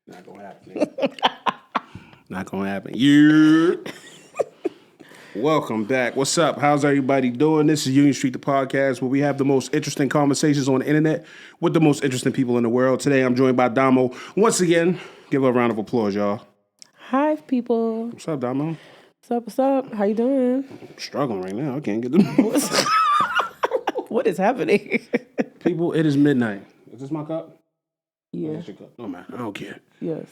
Not gonna happen. Not gonna happen. Yeah. Welcome back. What's up? How's everybody doing? This is Union Street, the podcast, where we have the most interesting conversations on the internet with the most interesting people in the world. Today, I'm joined by Domo. Once again, give her a round of applause, y'all. Hi, people. What's up, Domo? What's up? How you doing? I'm struggling right now. I can't get the What is happening? people. It is midnight. Is this my cup? Yeah. That's your cup. No, man. I don't care. Yes.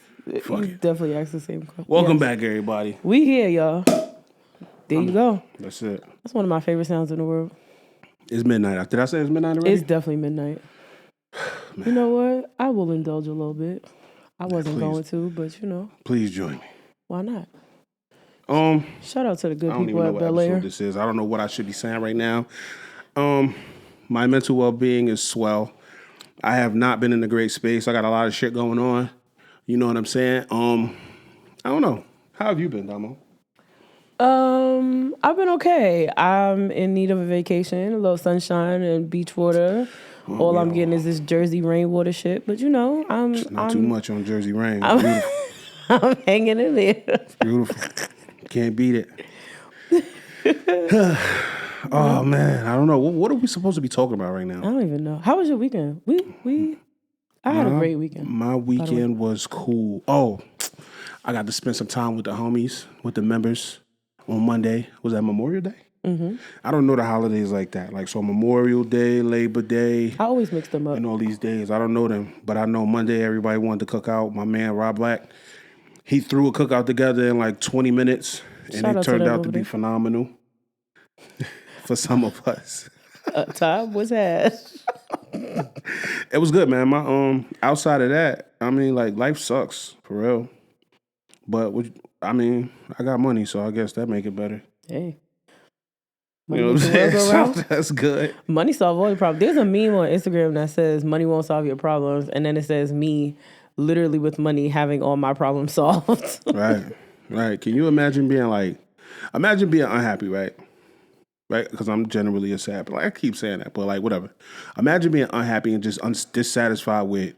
Fuck You it. definitely asked the same question. Welcome Yes. back, everybody. We here, y'all. There you go. That's it. That's one of my favorite sounds in the world. It's midnight. Did I say it's midnight already? It's definitely midnight. You know what? I will indulge a little bit. I wasn't please. going to, but you know, Please join me. why not? I Shout out to the good don't even people know at what Bel episode Air. this is. I don't know what I should be saying right now. My mental well-being is swell. I have not been in a great space. I got a lot of shit going on. You know what I'm saying? I don't know. How have you been, Domo? I've been okay. I'm in need of a vacation, a little sunshine and beach water. All I'm getting is this Jersey rainwater shit. But you know, I'm Too much on Jersey rain. I'm, I'm hanging in there. Beautiful. Can't beat it. Oh man, I don't know. What are we supposed to be talking about right now? I don't even know. How was your weekend? I had a great weekend. My weekend was cool. Oh, I got to spend some time with the homies, with the members on Monday. Was that Memorial Day? Mm-hmm. I don't know the holidays like that. Like, so Memorial Day, Labor Day. I always mix them up. And all these days. I don't know them. But I know Monday everybody wanted to cook out. My man, Rob Black, he threw a cookout together in like 20 minutes. And Shout it out to turned them out over to be there. phenomenal for some of us. Time was had. It was good, man. My outside of that, I mean, like, life sucks for real. But I got money, so I guess that make it better. Hey. You know what I'm Money makes the world go saying? round. That's good. Money solve all your problems. There's a meme on Instagram that says money won't solve your problems, and then it says me literally with money having all my problems solved. Right. Can you imagine being unhappy, right? Right? Because I'm generally a sad, but like, I keep saying that, but like, whatever. Imagine being unhappy and just dissatisfied with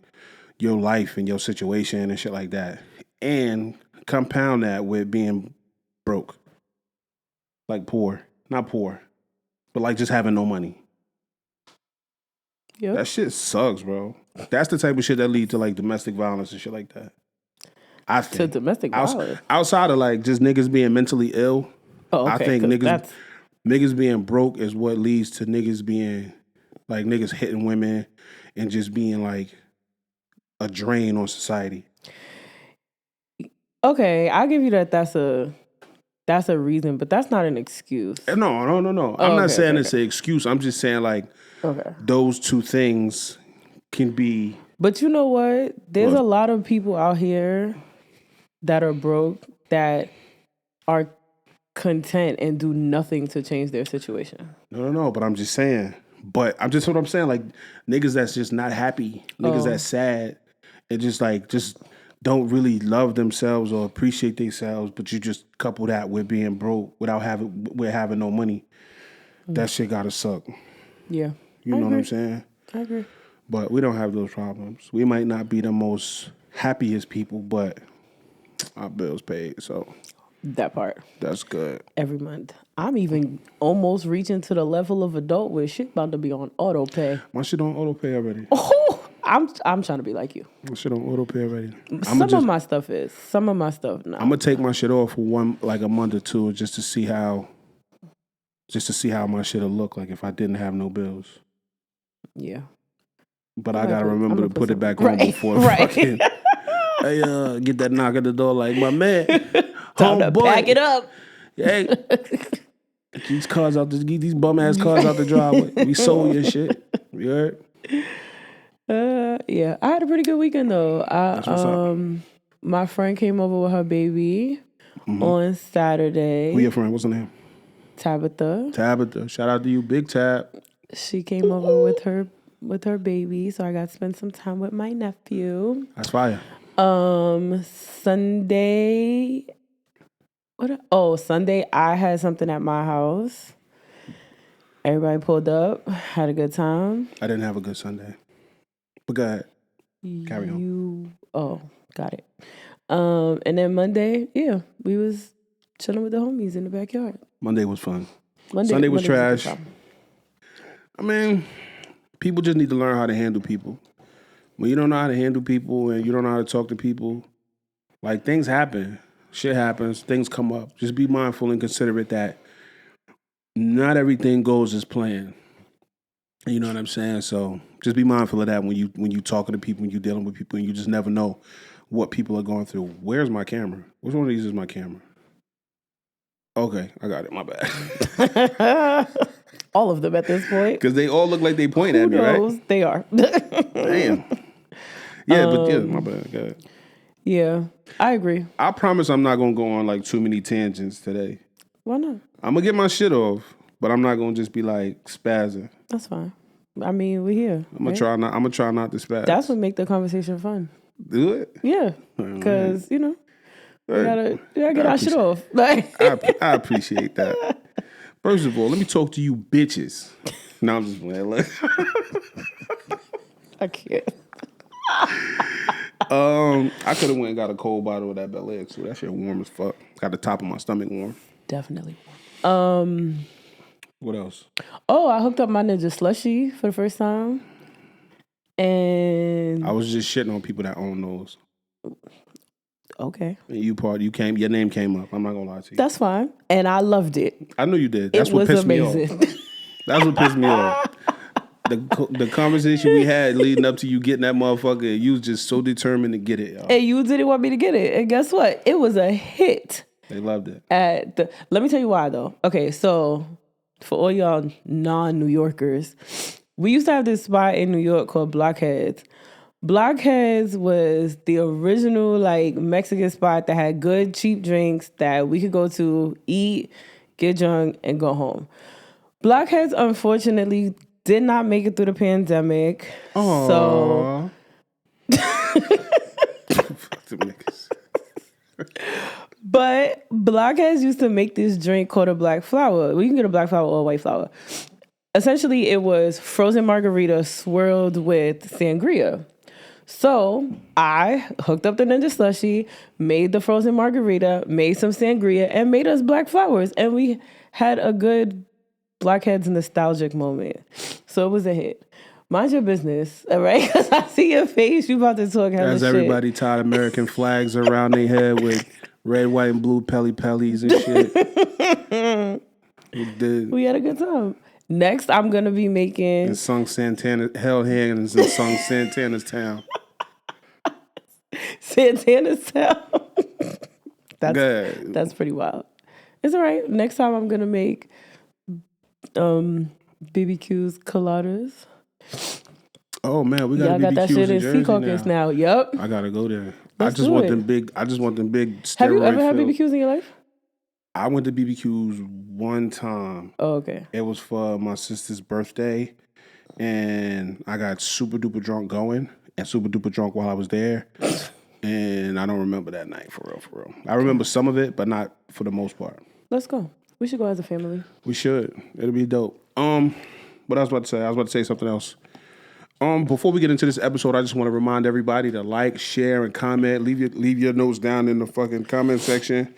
your life and your situation and shit like that. And compound that with being broke. Like poor. Not poor, but like just having no money. Yep. That shit sucks, bro. That's the type of shit that lead to like domestic violence and shit like that. I think. To domestic violence. Outside of like just niggas being mentally ill, Oh, okay. I think 'cause niggas being broke is what leads to niggas being like niggas hitting women and just being like a drain on society. Okay, I'll give you that. That's a reason, but that's not an excuse. No. I'm not saying it's okay. an excuse. I'm just saying like Okay. those two things can be. But you know what? There's What? a lot of people out here that are broke that are content and do nothing to change their situation. No. But I'm just saying. But I'm just what I'm saying. Like niggas that's just not happy, niggas that's sad, and just don't really love themselves or appreciate themselves. But you just couple that with being broke with having no money. That shit gotta suck. Yeah. You know what I'm saying? I agree. But we don't have those problems. We might not be the most happiest people, but our bills paid, so That part. that's good. Every month. I'm even almost reaching to the level of adult where shit about to be on auto pay. My shit on auto pay already. Oh, I'm trying to be like you. My shit on auto pay already. Some of my stuff is. Some of my stuff no. I'm gonna take my shit off for a month or two just to see how my shit'll look like if I didn't have no bills. Yeah. But I gotta remember to put it back on right, before fucking hey get that knock at the door like my man. Time to pack it up. Hey, get these bum ass cars out the driveway. We sold your shit. You heard? Yeah, I had a pretty good weekend though. That's what's up. My friend came over with her baby on Saturday. Who your friend? What's her name? Tabitha. Shout out to you, Big Tab. She came over with her baby, so I got to spend some time with my nephew. That's fire. Sunday. Sunday I had something at my house. Everybody pulled up, had a good time. I didn't have a good Sunday. But go ahead. Carry on. Oh, got it. And then Monday, yeah, we was chilling with the homies in the backyard. Monday was fun. Monday, Sunday was Monday a good trash. time. I mean, people just need to learn how to handle people. When you don't know how to handle people and you don't know how to talk to people, like things happen. Shit happens. Things come up. Just be mindful and considerate that not everything goes as planned. You know what I'm saying? So just be mindful of that when you talking to people, when you dealing with people, and you just never know what people are going through. Where's my camera? Which one of these is my camera? Okay, I got it. My bad. All of them at this point. Because they all look like they point at me, knows? right? They are. Damn. Yeah, but yeah, my bad. Go ahead. Yeah, I agree. I promise I'm not gonna go on like too many tangents today. Why not? I'm gonna get my shit off, but I'm not gonna just be like spazzing. That's fine. I mean, we're here. I'm gonna try not to spaz. That's what make the conversation fun. Do it. Yeah, because we gotta get our shit off. Like, I appreciate that. First of all, let me talk to you bitches. No, I'm just playing. Look. I can't. I could have went and got a cold bottle of that Bel Air too. That shit warm as fuck. Got the top of my stomach warm. Definitely. What else? Oh, I hooked up my Ninja Slushie for the first time. And I was just shitting on people that own those. Okay. And your name came up. I'm not gonna lie to you. That's fine. And I loved it. I know you did. That's what pissed me off. That's what pissed me off. The conversation we had leading up to you getting that motherfucker, you was just so determined to get it, y'all. And you didn't want me to get it. And guess what? It was a hit. They loved it. Let me tell you why though. Okay, so for all y'all non-New Yorkers, we used to have this spot in New York called Blockheads. Blockheads was the original like Mexican spot that had good cheap drinks that we could go to, eat, get drunk, and go home. Blockheads unfortunately did not make it through the pandemic. Aww. So but Blockheads used to make this drink called a black flower. We can get a black flower or a white flower. Essentially, it was frozen margarita swirled with sangria. So I hooked up the Ninja Slushie, made the frozen margarita, made some sangria, and made us black flowers. And we had a good Blockheads nostalgic moment. So it was a hit. Mind your business, all right? Because I see your face. You about to talk hella As shit. everybody tied American flags around their head with red, white, and blue pellies and shit. We had a good time. Next, I'm going to be making... And sung Santana, held hands and sung Santana's Town. Santana's Town? That's pretty wild. It's all right. Next time, I'm going to make BBQ's coladas. Oh man, we got BBQs that shit in Sea Caucus now. Yep. I gotta go there. Let's I just want them big steroid. Have you ever had BBQs in your life? I went to BBQs one time. Oh, okay. It was for my sister's birthday, and I got super duper drunk going, and super duper drunk while I was there. And I don't remember that night for real. I remember some of it, but not for the most part. Let's go. We should go as a family. We should. It'll be dope. What I was about to say? I was about to say something else. Before we get into this episode, I just want to remind everybody to like, share, and comment. Leave your notes down in the fucking comment section.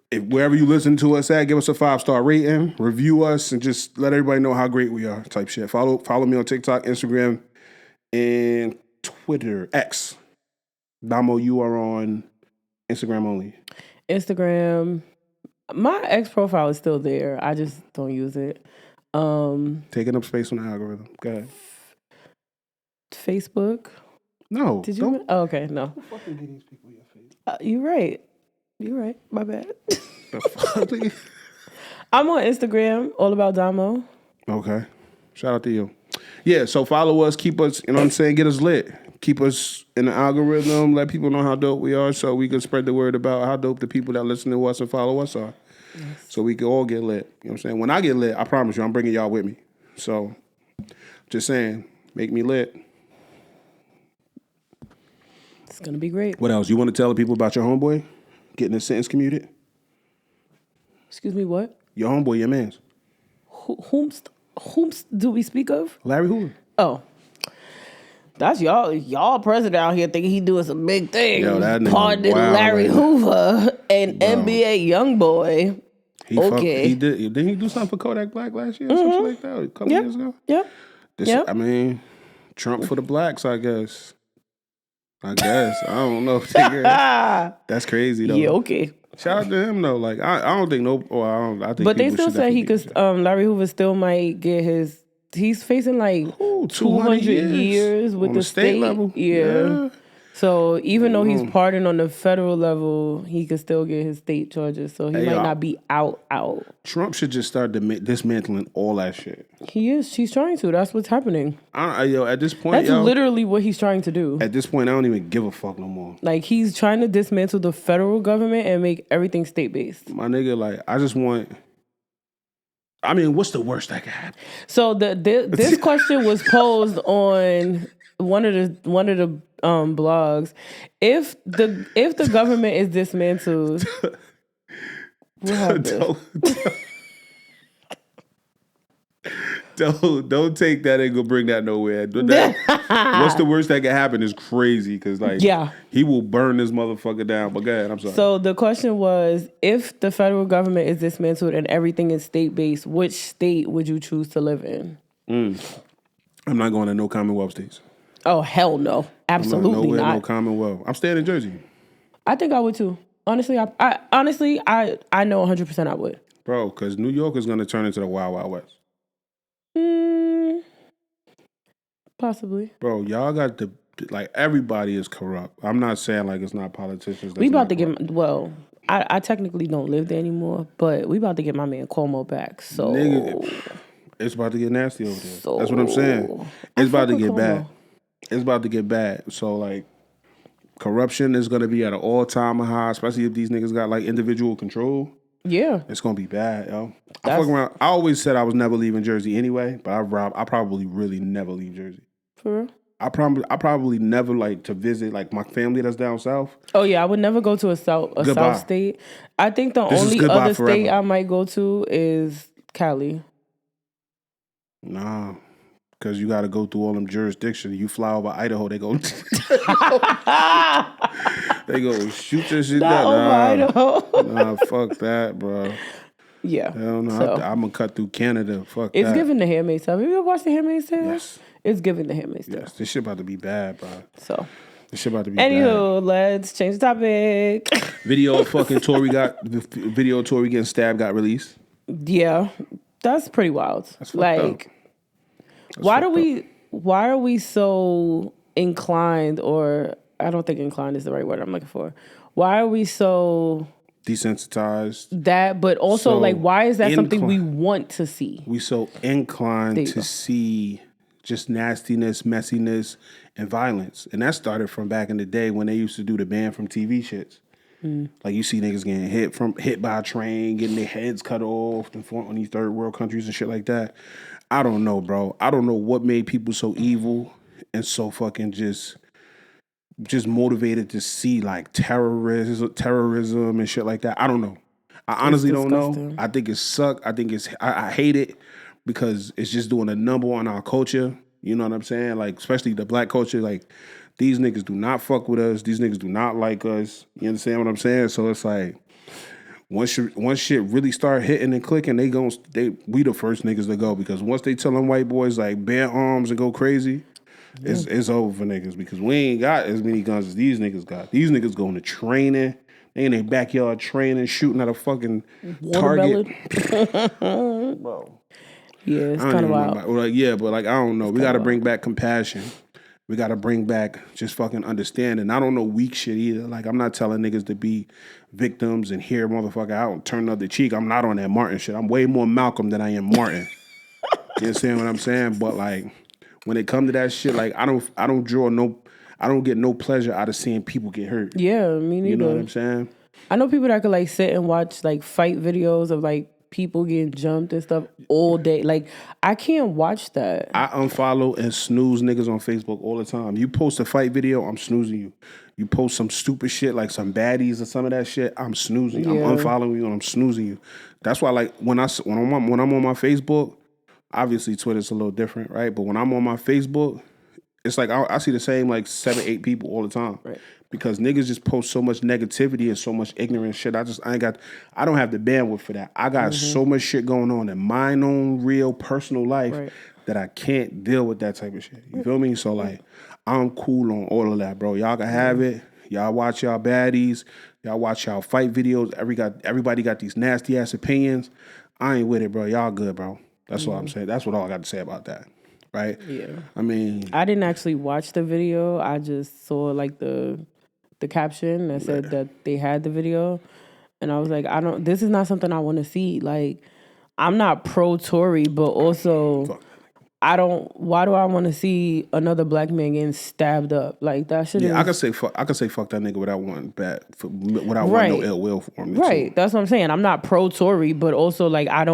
If wherever you listen to us at, give us a 5-star rating, review us, and just let everybody know how great we are. Type shit. Follow me on TikTok, Instagram, and Twitter. X. Domo, you are on Instagram only. Instagram. My X profile is still there. I just don't use it. Taking up space on the algorithm. Go ahead. Facebook. No. Did you? Oh, okay. No. Who fucking get these people your face? You're right. My bad. The fuck? I'm on Instagram, all about Domo. Okay. Shout out to you. Yeah, so follow us, keep us, you know what I'm saying, get us lit. Keep us in the algorithm, let people know how dope we are so we can spread the word about how dope the people that listen to us and follow us are. Yes. So we can all get lit. You know what I'm saying? When I get lit, I promise you, I'm bringing y'all with me. So, just saying, make me lit. It's going to be great. What else? You want to tell the people about your homeboy getting his sentence commuted? Excuse me, what? Your homeboy, your mans. Whomst do we speak of? Larry Hoover. Oh. That's y'all president out here thinking he doing some big things. Yo, that nigga Pardon wild Larry right now. Hoover, an Bro. NBA young boy. He Okay. Didn't he do something for Kodak Black last year or something like that? A couple years ago? Yep. I mean, Trump for the blacks, I guess. I don't know. That's crazy though. Yeah, okay. Shout out to him though. Like I don't think no. Well, I think. But they people still should say he definitely could. Larry Hoover still might get his. He's facing like 200 years with on the state level. Yeah. So even though he's pardoned on the federal level, he could still get his state charges. So he might not be out. Trump should just start dismantling all that shit. He is. He's trying to. That's what's happening. At this point, That's literally what he's trying to do. At this point, I don't even give a fuck no more. Like he's trying to dismantle the federal government and make everything state based. My nigga, like I just want. I mean, what's the worst that could happen? So this question was posed on one of the blogs. If the government is dismantled, what happens? Don't take that and go bring that nowhere. What's the worst that could happen is crazy because he will burn this motherfucker down. But go ahead, I'm sorry. So the question was, if the federal government is dismantled and everything is state based, which state would you choose to live in? I'm not going to no Commonwealth states. Oh hell no, absolutely not. No Commonwealth. I'm staying in Jersey. I think I would too. Honestly, I know 100% I would. Bro, because New York is going to turn into the Wild Wild West. Possibly. Bro, y'all got everybody is corrupt. I'm not saying like it's not politicians. We about to get, I technically don't live there anymore, but we about to get my man Cuomo back. So nigga, it's about to get nasty over there. That's what I'm saying. It's about to get bad. It's about to get bad. So like corruption is gonna be at an all-time high, especially if these niggas got like individual control. Yeah. It's gonna be bad, yo. I always said I was never leaving Jersey anyway, but I probably really never leave Jersey. For real? I probably never like to visit like my family that's down south. Oh yeah, I would never go to a south state. I think the only other state I might go to is Cali. Nah, because you got to go through all them jurisdictions. You fly over Idaho, they go they go shoot your shit down. Idaho. Nah, fuck that, bro. Yeah. Hell no, so, I'm gonna cut through Canada. Fuck it's that. It's giving the Handmaid's Tale. Have you ever watched the Handmaid's Tale? Yes. It's giving the Handmaid's Tale. Yes, this shit about to be bad, bro. So. This shit about to be bad. Anywho, let's change the topic. Video of Tory getting stabbed got released. Yeah, that's pretty wild. That's like, why are we so inclined, or I don't think inclined is the right word I'm looking for. Why are we so desensitized? That, but also why is that something we want to see? We so inclined to see just nastiness, messiness, and violence. And that started from back in the day when they used to do the ban from TV shits. Like you see niggas getting hit by a train, getting their heads cut off on these third world countries and shit like that. I don't know, bro. I don't know what made people so evil and so fucking just motivated to see like terrorism and shit like that. I don't know. I honestly don't know. I think it suck. I hate it because it's just doing a number on our culture. You know what I'm saying? Like, especially the black culture. Like, these niggas do not fuck with us. These niggas do not like us. You understand what I'm saying? So it's like, once shit really start hitting and clicking, we the first niggas to go, because once they tell them white boys like bear arms and go crazy, it's over for niggas, because we ain't got as many guns as these niggas got. These niggas going to training. They in their backyard training, shooting at a fucking target. Bro. Yeah, it's kind of wild. But I don't know. We got to bring back compassion. We got to bring back just fucking understanding. I don't know weak shit either. Like, I'm not telling niggas to be victims and hear motherfucker out and turn the other cheek. I'm not on that Martin shit. I'm way more Malcolm than I am Martin. You understand what I'm saying? But like, when it come to that shit, like I don't get no pleasure out of seeing people get hurt. Yeah, me neither. You know what I'm saying? I know people that could like sit and watch like fight videos of like people getting jumped and stuff all day. Like, I can't watch that. I unfollow and snooze niggas on Facebook all the time. You post a fight video, I'm snoozing you. You post some stupid shit like some baddies or some of that shit, I'm snoozing you. I'm unfollowing you and I'm snoozing you. That's why, like, when I'm on my Facebook, obviously Twitter's a little different, right? But when I'm on my Facebook, It's like I see the same like 7, 8 people all the time. Right. Because niggas just post so much negativity and so much ignorant shit. I don't have the bandwidth for that. I got so much shit going on in my own real personal life Right. that I can't deal with that type of shit. You feel me? So like, I'm cool on all of that, bro. Y'all can have it. Y'all watch y'all baddies. Y'all watch y'all fight videos. Everybody got these nasty ass opinions. I ain't with it, bro. Y'all good, bro. That's what I'm saying. That's what all I got to say about that. Right? Yeah. I mean, I didn't actually watch the video. I just saw like the caption that said that they had the video, and I was like, this is not something I want to see. Like, I'm not pro Tory, but also why do I want to see another black man getting stabbed up? Like, that shit is... I could say fuck that nigga without wanting without wanting no ill will for him. Right. That's what I'm saying. I'm not pro Tory, but also like I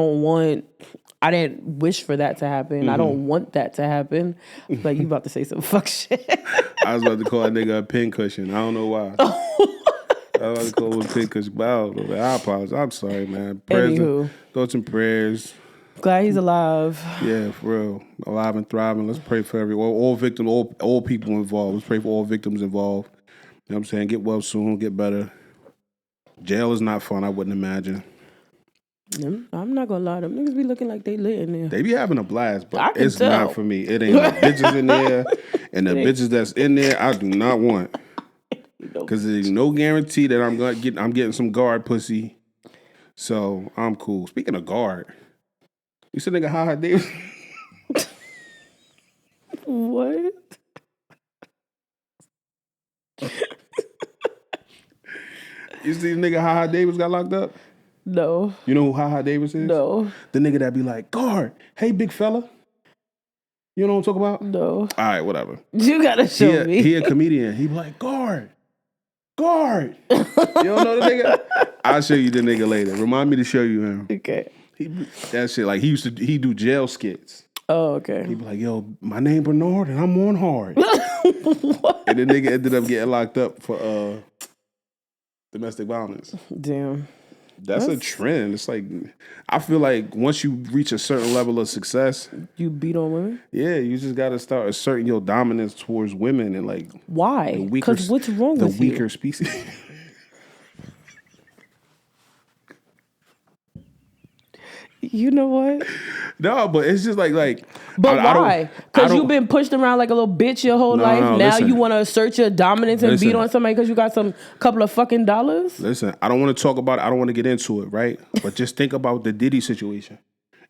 didn't wish for that to happen. I don't want that to happen. Like, you about to say some fuck shit. I was about to call that nigga a pincushion. I don't know why. I was about to call him a pincushion, but I don't know. I apologize. I'm sorry, man. Anywho. Thoughts and prayers. Glad he's alive. Yeah, for real. Alive and thriving. Let's pray for everyone. All victims, all people involved. Let's pray for all victims involved. You know what I'm saying? Get well soon. Get better. Jail is not fun, I wouldn't imagine. I'm not gonna lie, them niggas be looking like they lit in there. They be having a blast, but I can it's tell. not for me. It ain't no bitches in there, and the bitches that's in there, I do not want. Because there's no guarantee that I'm getting some guard pussy. So I'm cool. Speaking of guard, you said nigga Ha Davis. What? You see the nigga Ha Davis got locked up? No. You know who Ha Davis is? No. The nigga that be like, guard, hey big fella. You know what I'm talking about? No. All right, whatever. You gotta show me. He a comedian. He be like, guard. You don't know the nigga? I'll show you the nigga later. Remind me to show you him. Okay. That shit, like he do jail skits. Oh, okay. He be like, yo, my name Bernard and I'm on hard. What? And the nigga ended up getting locked up for domestic violence. Damn. That's a trend. It's like, I feel like once you reach a certain level of success, you beat on women? Yeah, you just got to start asserting your dominance towards women and like why? Because what's wrong with the weaker species? You know what? No, but it's just like. But why? Because you've been pushed around like a little bitch your whole life. Now listen, you want to assert your dominance and beat on somebody because you got some couple of fucking dollars? Listen, I don't want to talk about it. I don't want to get into it, right? But just think about the Diddy situation.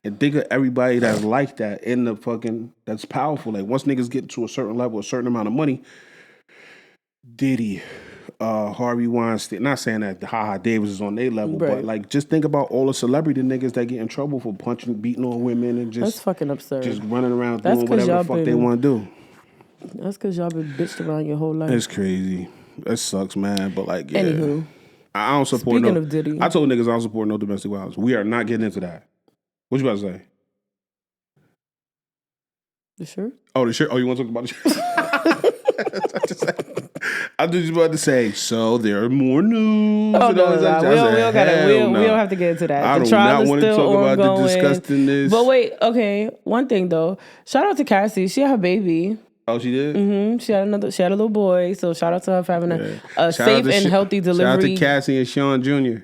And think of everybody that's like that in the fucking, that's powerful. Like once niggas get to a certain level, a certain amount of money, Diddy, Harvey Weinstein, not saying that Ha Davis is on their level, right, but like just think about all the celebrity niggas that get in trouble for punching, beating on women and just. That's fucking absurd. Just running around doing whatever the fuck they want to do. That's because y'all been bitched around your whole life. It's crazy. That sucks, man. But like, yeah. Anywho. I don't support Speaking of Diddy. I told niggas I don't support no domestic violence. We are not getting into that. What you about to say? The shirt? Oh, the shirt? Oh, you want to talk about the shirt? I was just about to say, so there are more news. Oh, no. We don't have to get into that. I do not want to talk about the disgustingness. But wait, okay. One thing, though. Shout out to Cassie. She had her baby. Oh, she did? Mm-hmm. She had a little boy. So shout out to her for having a safe and healthy delivery. Shout out to Cassie and Sean Jr.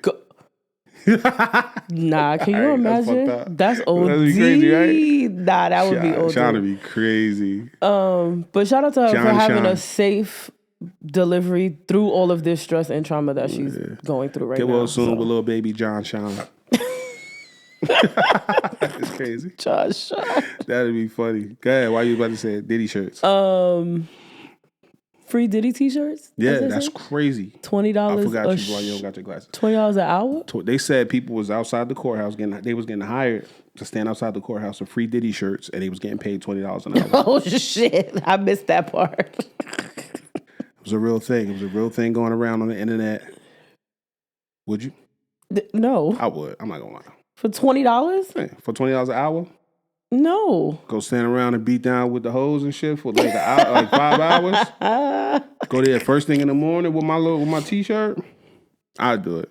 Nah, can you imagine? That's OD. That'd be crazy, right? Nah, that would be OD. Sean would be crazy. But shout out to her for having a safe delivery through all of this stress and trauma that she's going through right now. Get well soon with little baby John Sean. It's crazy. John Sean. That'd be funny. Go ahead. Why you about to say it? Diddy shirts? Free Diddy t-shirts? Yeah, that's crazy. $20. I forgot you don't got your glasses. $20 an hour? They said people was outside the courthouse they was getting hired to stand outside the courthouse with free Diddy shirts, and they was getting paid $20 an hour. Oh shit! I missed that part. It was a real thing. It was a real thing going around on the internet. Would you? No, I would. I'm not gonna lie. For $20? Hey, for $20 an hour? No. Go stand around and beat down with the hoes and shit for like an hour, like 5 hours. Go there first thing in the morning with my t-shirt. I'd do it,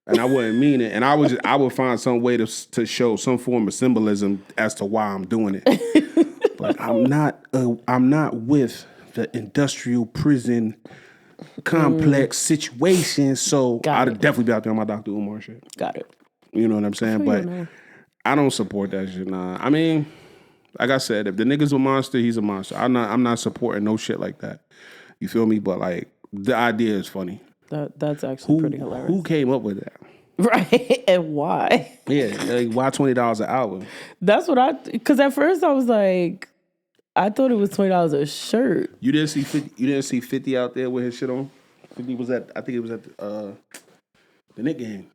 and I wouldn't mean it. And I would find some way to show some form of symbolism as to why I'm doing it. Like I'm not with the industrial prison complex situation. So Got I'd it. definitely be out there on my Dr. Umar shit. Got it. You know what I'm saying? feel you But on that. I don't support that shit. Nah. I mean, like I said, if the nigga's a monster, he's a monster. I'm not supporting no shit like that. You feel me? But like the idea is funny. That's actually pretty hilarious. Who came up with that? Right. And why? Yeah, like why $20 an hour? That's what because at first I was like, I thought it was $20 a shirt. You didn't see 50. You didn't see 50 out there with his shit on. 50 was at. I think it was at the Nick game.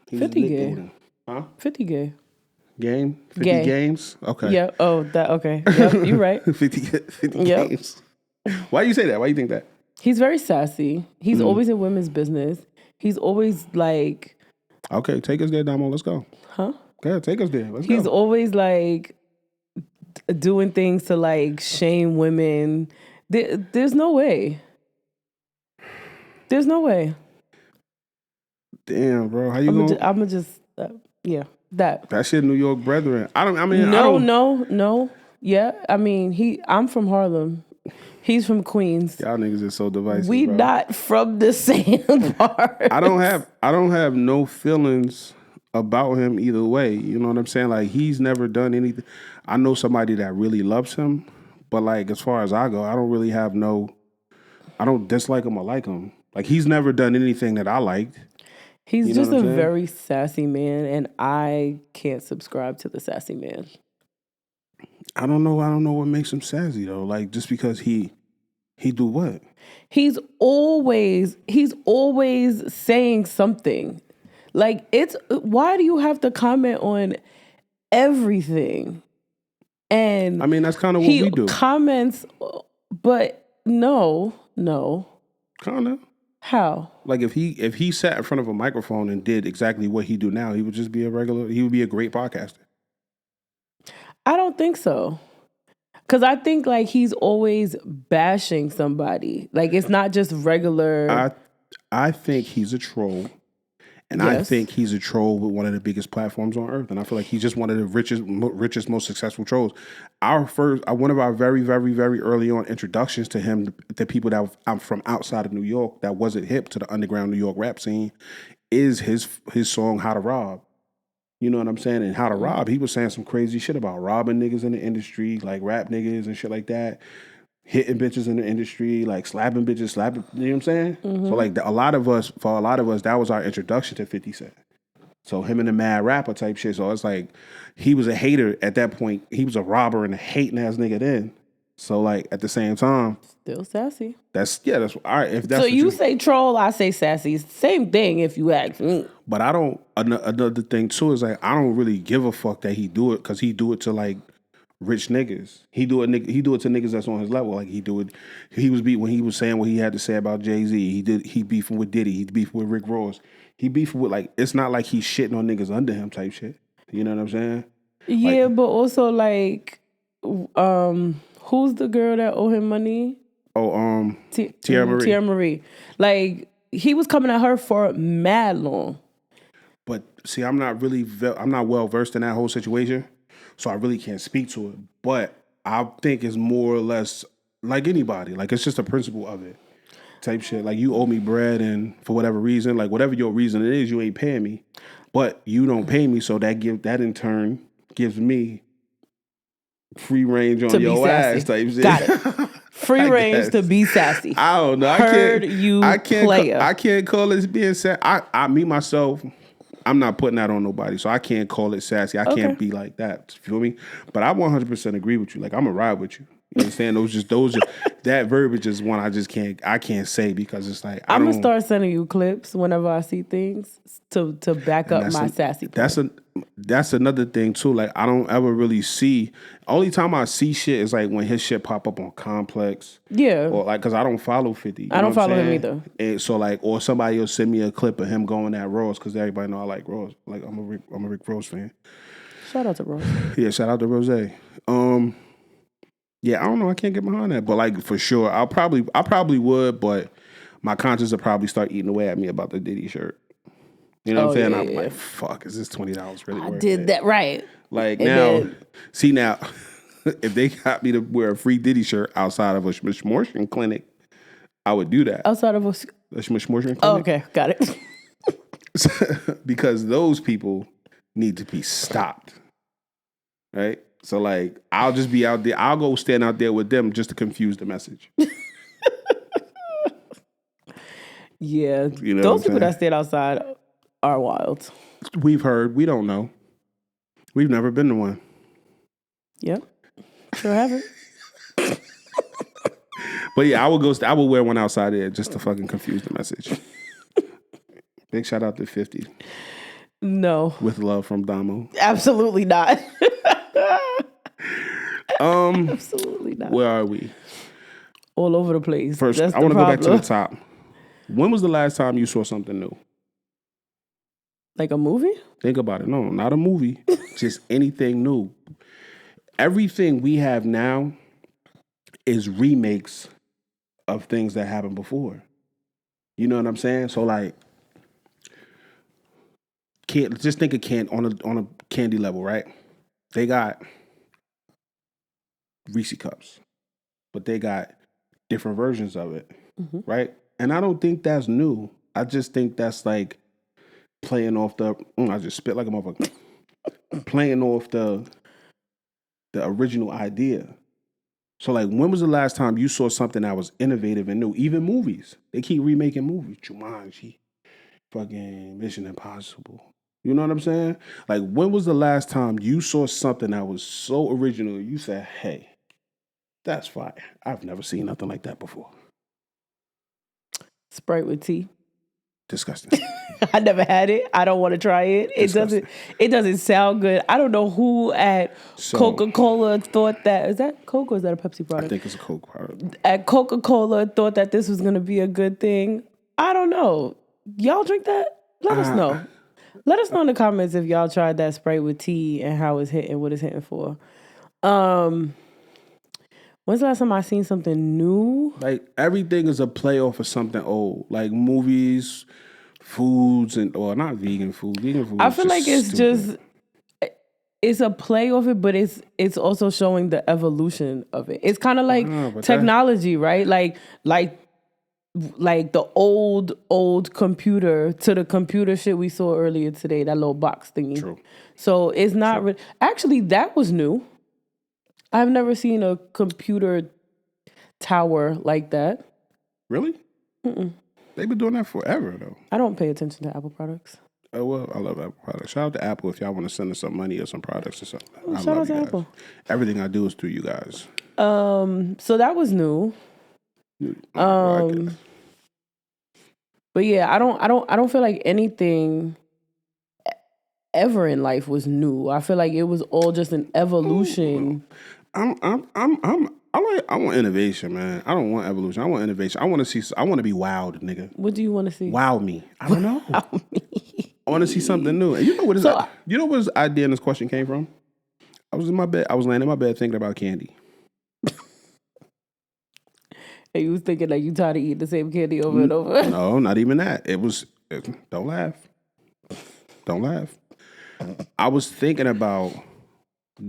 He was 50 Nick gay. game. Huh? 50 gay. Game. 50 Gay. games. Okay. Yeah. Oh, that okay. Yep, you're right. 50 Yep. games. Why you say that? Why you think that? He's very sassy. He's always in women's business. He's always like, Okay, take us there, Domo. Let's go. huh? Yeah, take us there. Let's He's go. always like doing things to like shame women. There's no way. There's no way. Damn, bro. How you I'm going? gonna just yeah, that. That shit, New York brethren. I mean, No. Yeah, I mean, I'm from Harlem. He's from Queens. Y'all niggas is so divisive. We bro. not from the same part. I don't have no feelings about him either way. You know what I'm saying? Like he's never done anything. I know somebody that really loves him, but like as far as I go, I don't really have I don't dislike him or like him. Like he's never done anything that I liked. He's You know just what a I'm saying? very sassy man, and I can't subscribe to the sassy man. I don't know what makes him sassy though. Like just because he do what? He's always saying something. Like why do you have to comment on everything? And I mean that's kind of what he we do. comments, but no. Kinda. How? Like if he sat in front of a microphone and did exactly what he do now, he would just be he would be a great podcaster. I don't think so. Because I think like he's always bashing somebody. Like it's not just regular. I think he's a troll. And I Yes. think he's a troll with one of the biggest platforms on earth. And I feel like he's just one of the richest, most successful trolls. One of our very, very, very early on introductions to him, the people that I'm from outside of New York that wasn't hip to the underground New York rap scene, is his song "How to Rob." You know what I'm saying? And "How to Rob," he was saying some crazy shit about robbing niggas in the industry, like rap niggas and shit like that. Hitting bitches in the industry, like slapping bitches, you know what I'm saying? So like for a lot of us, that was our introduction to 50 Cent. So him and the mad rapper type shit. So it's like he was a hater at that point. He was a robber and a hating ass nigga then. So like at the same time, Still sassy. that's all right. If that's So what you say troll, I say sassy. Same thing if you ask me. but I don't. Another thing too is like I don't really give a fuck that he do it because he do it to like rich niggas. He do it to niggas that's on his level. Like he was beat when he was saying what he had to say about Jay-Z. He beefing with Diddy. He beefing with Rick Ross. He beefing with like it's not like he's shitting on niggas under him type shit. You know what I'm saying? Yeah, but also like, who's the girl that owe him money? Oh, Tierra Marie. Tierra Marie. Like he was coming at her for mad long. But see, I'm not well versed in that whole situation, so I really can't speak to it. But I think it's more or less like anybody. Like it's just a principle of it, type shit. Like you owe me bread, and for whatever reason, like whatever your reason it is, you ain't paying me. But you don't pay me, so that in turn gives me free range on your ass type shit. Got it. Free range to be sassy. I don't know. I can't call it being sassy. I me myself, I'm not putting that on nobody, so I can't call it sassy. I can't be like that. You feel me? But I 100% agree with you. Like I'm gonna ride with you. You understand? That verbiage is one I can't say because it's like I'm gonna start sending you clips whenever I see things to back up my sassy point. That's another thing too. Like I don't ever really see. Only time I see shit is like when his shit pop up on Complex. Yeah. Or like because I don't follow 50. I don't follow him either. And so like or somebody will send me a clip of him going at Ross because everybody know I like Ross. Like I'm a Rick Ross fan. Shout out to Rose. Yeah, shout out to Rose. Yeah, I don't know. I can't get behind that, but like for sure, I probably would, but my conscience will probably start eating away at me about the Diddy shirt. You know what I'm saying? I'm like, fuck, is this $20 really worth it? I did that right. Like And now, then- see now, If they got me to wear a free Diddy shirt outside of a Schmishmortion clinic, I would do that. Outside of a Schmishmortion clinic. Oh, okay, got it. Because those people need to be stopped. Right? So like I'll just be out there. I'll go stand out there with them just to confuse the message. Yeah. You know Those people that stand outside are wild. We've heard. We don't know. We've never been to one. Yep. Sure haven't. But yeah, I would wear one outside there just to fucking confuse the message. Big shout out to 50. No. With love from Domo. Absolutely not. Absolutely not. Where are we? All over the place. First, I want to go back to the top. When was the last time you saw something new? Like a movie? Think about it. No, not a movie. Just anything new. Everything we have now is remakes of things that happened before. You know what I'm saying? So like, just think of on a candy level, right? They got Reese cups, but they got different versions of it, right? And I don't think that's new. I just think that's like playing off the. I just spit like a motherfucker. Playing off the original idea. So like, when was the last time you saw something that was innovative and new? Even movies, they keep remaking movies. Jumanji, fucking Mission Impossible. You know what I'm saying? Like, when was the last time you saw something that was so original? You said, "Hey, that's fire. I've never seen nothing like that before." Sprite with tea. Disgusting. I never had it. I don't want to try it. It doesn't sound good. I don't know who at Coca-Cola thought that. Is that Coke or is that a Pepsi product? I think it's a Coke product. At Coca-Cola thought that this was going to be a good thing. I don't know. Y'all drink that? Let us know. Let us know in the comments if y'all tried that Sprite with tea and how it's hitting, what it's hitting for. When's the last time I seen something new? Like, everything is a playoff of something old. Like movies, foods, not vegan food. Vegan food. I feel like it's a play of it, but it's also showing the evolution of it. It's kind of like technology, right? Like the old computer to the computer shit we saw earlier today, that little box thingy. True. So it's not actually, that was new. I've never seen a computer tower like that. Really? Mm-mm. They've been doing that forever, though. I don't pay attention to Apple products. Oh, well, I love Apple products. Shout out to Apple if y'all want to send us some money or some products or something. Shout out to Apple. Everything I do is through you guys. So that was new. But yeah, I don't feel like anything ever in life was new. I feel like it was all just an evolution. I want innovation, man. I don't want evolution. I want innovation. I want to be wowed, nigga. What do you want to see? Wow me. I don't know. I want to see something new. And you know where this idea and this question came from? I was in my bed. I was laying in my bed thinking about candy. And you was thinking like you tired of eating the same candy over and over? No, not even that. Don't laugh. Don't laugh. I was thinking about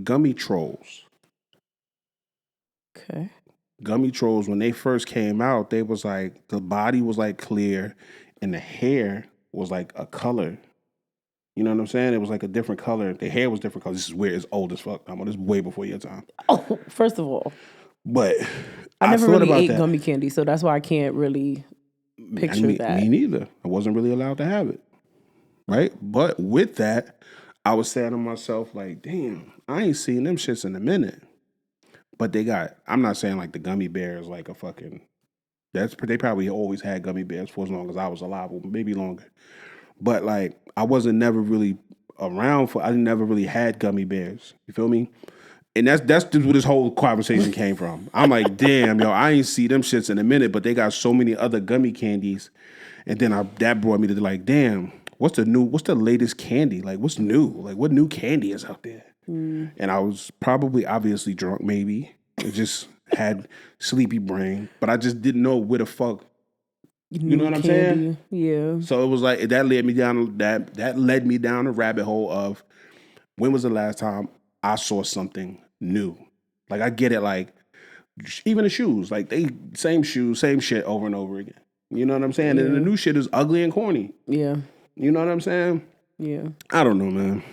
gummy trolls. Okay. Gummy trolls, when they first came out, they was like, the body was like clear and the hair was like a color. You know what I'm saying? It was like a different color. The hair was different color. This is weird. It's old as fuck. This is way before your time. Oh, first of all. But I never really ate gummy candy, so that's why I can't really picture that. Me neither. I wasn't really allowed to have it. Right? But with that, I was saying to myself, like, damn, I ain't seen them shits in a minute. But I'm not saying like the gummy bears like a fucking, they probably always had gummy bears for as long as I was alive, or maybe longer. But like, I wasn't never really around I never really had gummy bears. You feel me? And that's just where this whole conversation came from. I'm like, damn, yo, I ain't see them shits in a minute, but they got so many other gummy candies. And then that brought me to like, damn, what's the latest candy? Like, what's new? Like, what new candy is out there? And I was probably obviously drunk, maybe. It just had sleepy brain, but I just didn't know where the fuck. You know what I'm saying? Yeah. So it was like that led me down a rabbit hole of when was the last time I saw something new? Like I get it. Like even the shoes, like they same shoes, same shit over and over again. You know what I'm saying? And the new shit is ugly and corny. Yeah. You know what I'm saying? Yeah. I don't know, man.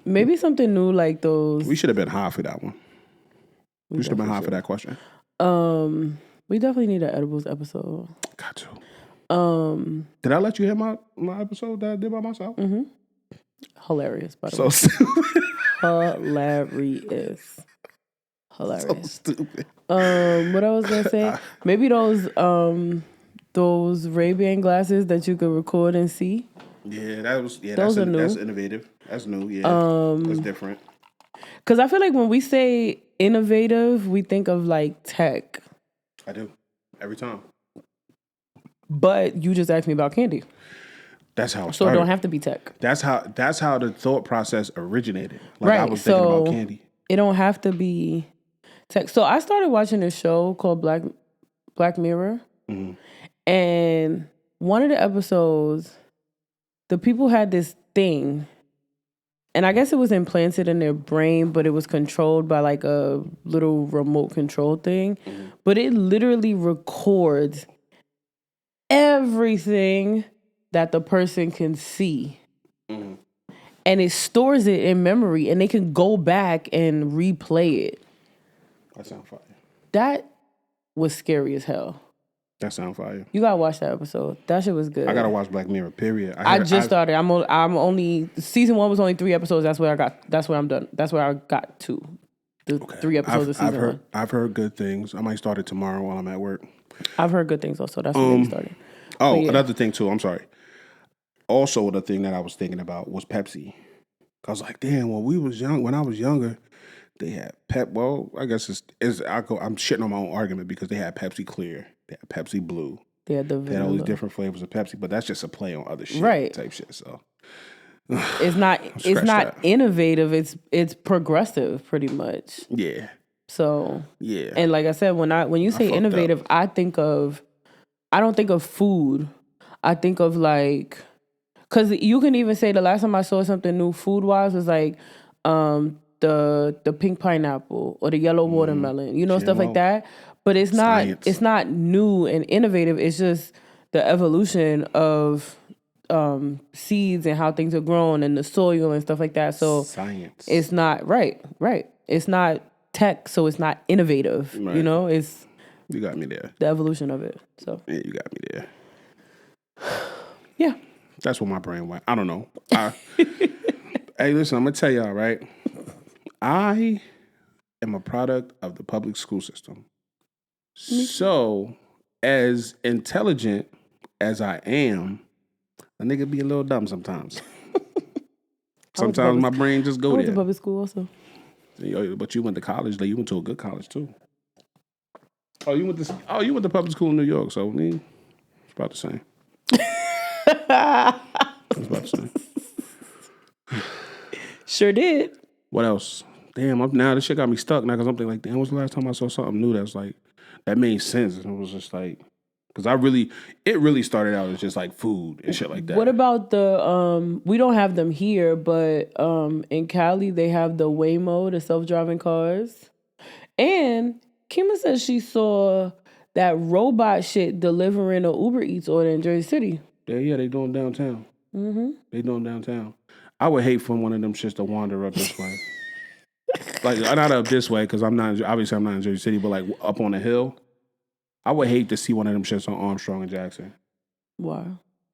Maybe something new like those. We should have been high for that one. We should have been high for that question. We definitely need an edibles episode. Got to. Did I let you hear my episode that I did by myself? Mm-hmm. Hilarious, by the way. Hilarious. So stupid. What I was gonna say? Maybe those Ray-Ban glasses that you could record and see. Yeah, those that's are new. That's innovative. That's new. Yeah, that's different. Because I feel like when we say innovative, we think of like tech. I do every time. But you just asked me about candy. That's how it started. So it don't have to be tech. That's how the thought process originated. Like right. I was thinking about candy. It don't have to be tech. So I started watching this show called Black Mirror. Mm-hmm. And one of the episodes, the people had this thing, and I guess it was implanted in their brain, but it was controlled by like a little remote control thing. Mm-hmm. But it literally records everything that the person can see. Mm-hmm. And it stores it in memory, and they can go back and replay it. That sounds fire. That was scary as hell. That sounds fire. You gotta watch that episode. That shit was good. I gotta watch Black Mirror. Period. I just started. I'm only season 1 was only 3 episodes. That's where I'm done. That's where I got to. The 3 episodes of season 1. I've heard good things. I might start it tomorrow while I'm at work. I've heard good things also. That's where I started. Oh, yeah. Another thing too. I'm sorry. Also, the thing that I was thinking about was Pepsi. I was like, damn, when I was younger, they had Well, I guess I'm shitting on my own argument because they had Pepsi Clear, they had Pepsi Blue, they had all these different flavors of Pepsi, but that's just a play on other shit, right? Type shit. So it's not innovative. It's progressive, pretty much. Yeah. So yeah, and like I said, when you say innovative, I don't think of food. I think of like. Because you can even say the last time I saw something new food-wise was like the pink pineapple or the yellow watermelon, stuff like that. But it's not new and innovative. It's just the evolution of seeds and how things are grown and the soil and stuff like that. So science. It's not right. It's not tech, so it's not innovative. Right. It's you got me there. The evolution of it. So yeah, you got me there. Yeah. That's where my brain went. I don't know. Hey, listen, I'm going to tell y'all, right? I am a product of the public school system. So, as intelligent as I am, a nigga be a little dumb sometimes. Sometimes my brain just go there. I went to public school also. But you went to college. You went to a good college, too. You went to public school in New York, so it's about the same. I was about to say. Sure did. What else? Damn, now this shit got me stuck now because I'm thinking like, damn, when was the last time I saw something new that's like, that made sense? And it was just like, because it really started out as just like food and shit like that. What about we don't have them here, but in Cali, they have the Waymo, the self-driving cars. And Kima says she saw that robot shit delivering a Uber Eats order in Jersey City. Yeah, they doing downtown. Mm-hmm. They doing downtown. I would hate for one of them shits to wander up this way. Like, not up this way, because I'm not in Jersey City, but like up on the hill. I would hate to see one of them shits on Armstrong and Jackson. Why?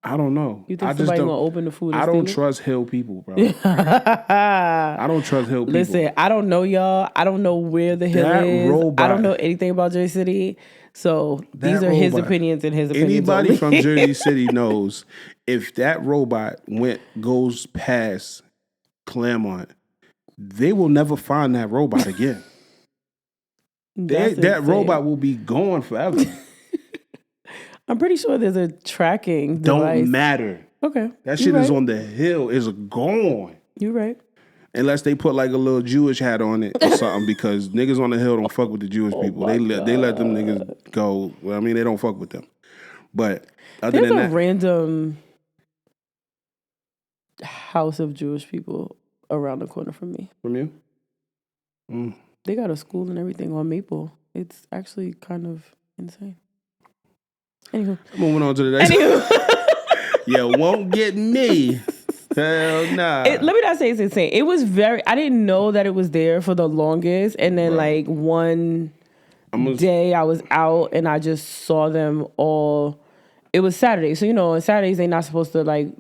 I don't know. You think somebody gonna open the food? I don't trust hill people, bro. I don't trust hill people. Listen, I don't know y'all. I don't know where the hill is. Robot, I don't know anything about Jersey City. So these are his opinions and his opinions. Anybody only. from Jersey City knows if that robot goes past Claremont, they will never find that robot again. That robot will be gone forever. I'm pretty sure there's a tracking device. Don't matter. Okay. That shit is on the hill. It's gone. You're right. Unless they put like a little Jewish hat on it or something, because niggas on the hill don't fuck with the Jewish people. They let them niggas go. Well, I mean, they don't fuck with them. But other there's than that, a random house of Jewish people around the corner from me. From you? They got a school and everything on Maple. It's actually kind of insane. Anywho. Moving on to the next. Yeah, won't get me. Hell nah. Let me not say it's insane. It was I didn't know that it was there for the longest. And then like one day I was out and I just saw them all. It was Saturday. So, on Saturdays they're not supposed to like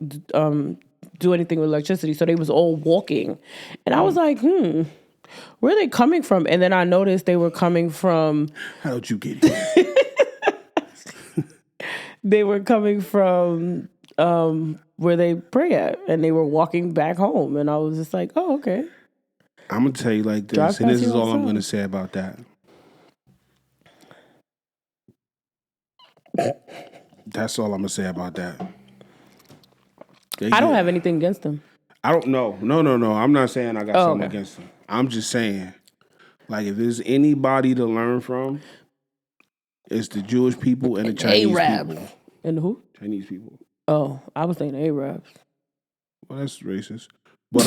do anything with electricity. So they was all walking. And I was like, where are they coming from? And then I noticed they were coming from... How'd you get here? They were coming from where they pray at. And they were walking back home. And I was just like, oh, okay. I'm going to tell you like this. And this is all I'm going to say about that. That's all I'm going to say about that. I don't have anything against them. I don't know. No. I'm not saying I got something against them. I'm just saying, like, if there's anybody to learn from, it's the Jewish people and the Chinese people. And who? Chinese people. Oh, I was saying Arabs. Well, that's racist. But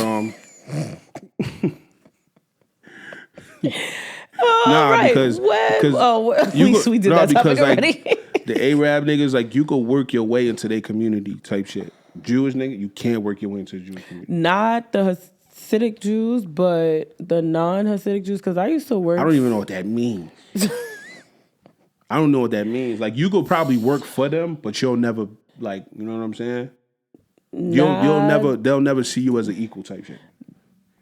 because we did that topic already. Like, the Arab niggas, like, you could work your way into their community type shit. Jewish nigga, you can't work your way into the Jewish community. Not the Hasidic Jews, but the non-Hasidic Jews, because I used to work... I don't even know what that means. I don't know what that means. Like, you could probably work for them, but you'll never, like, you know what I'm saying? They'll never see you as an equal type shit.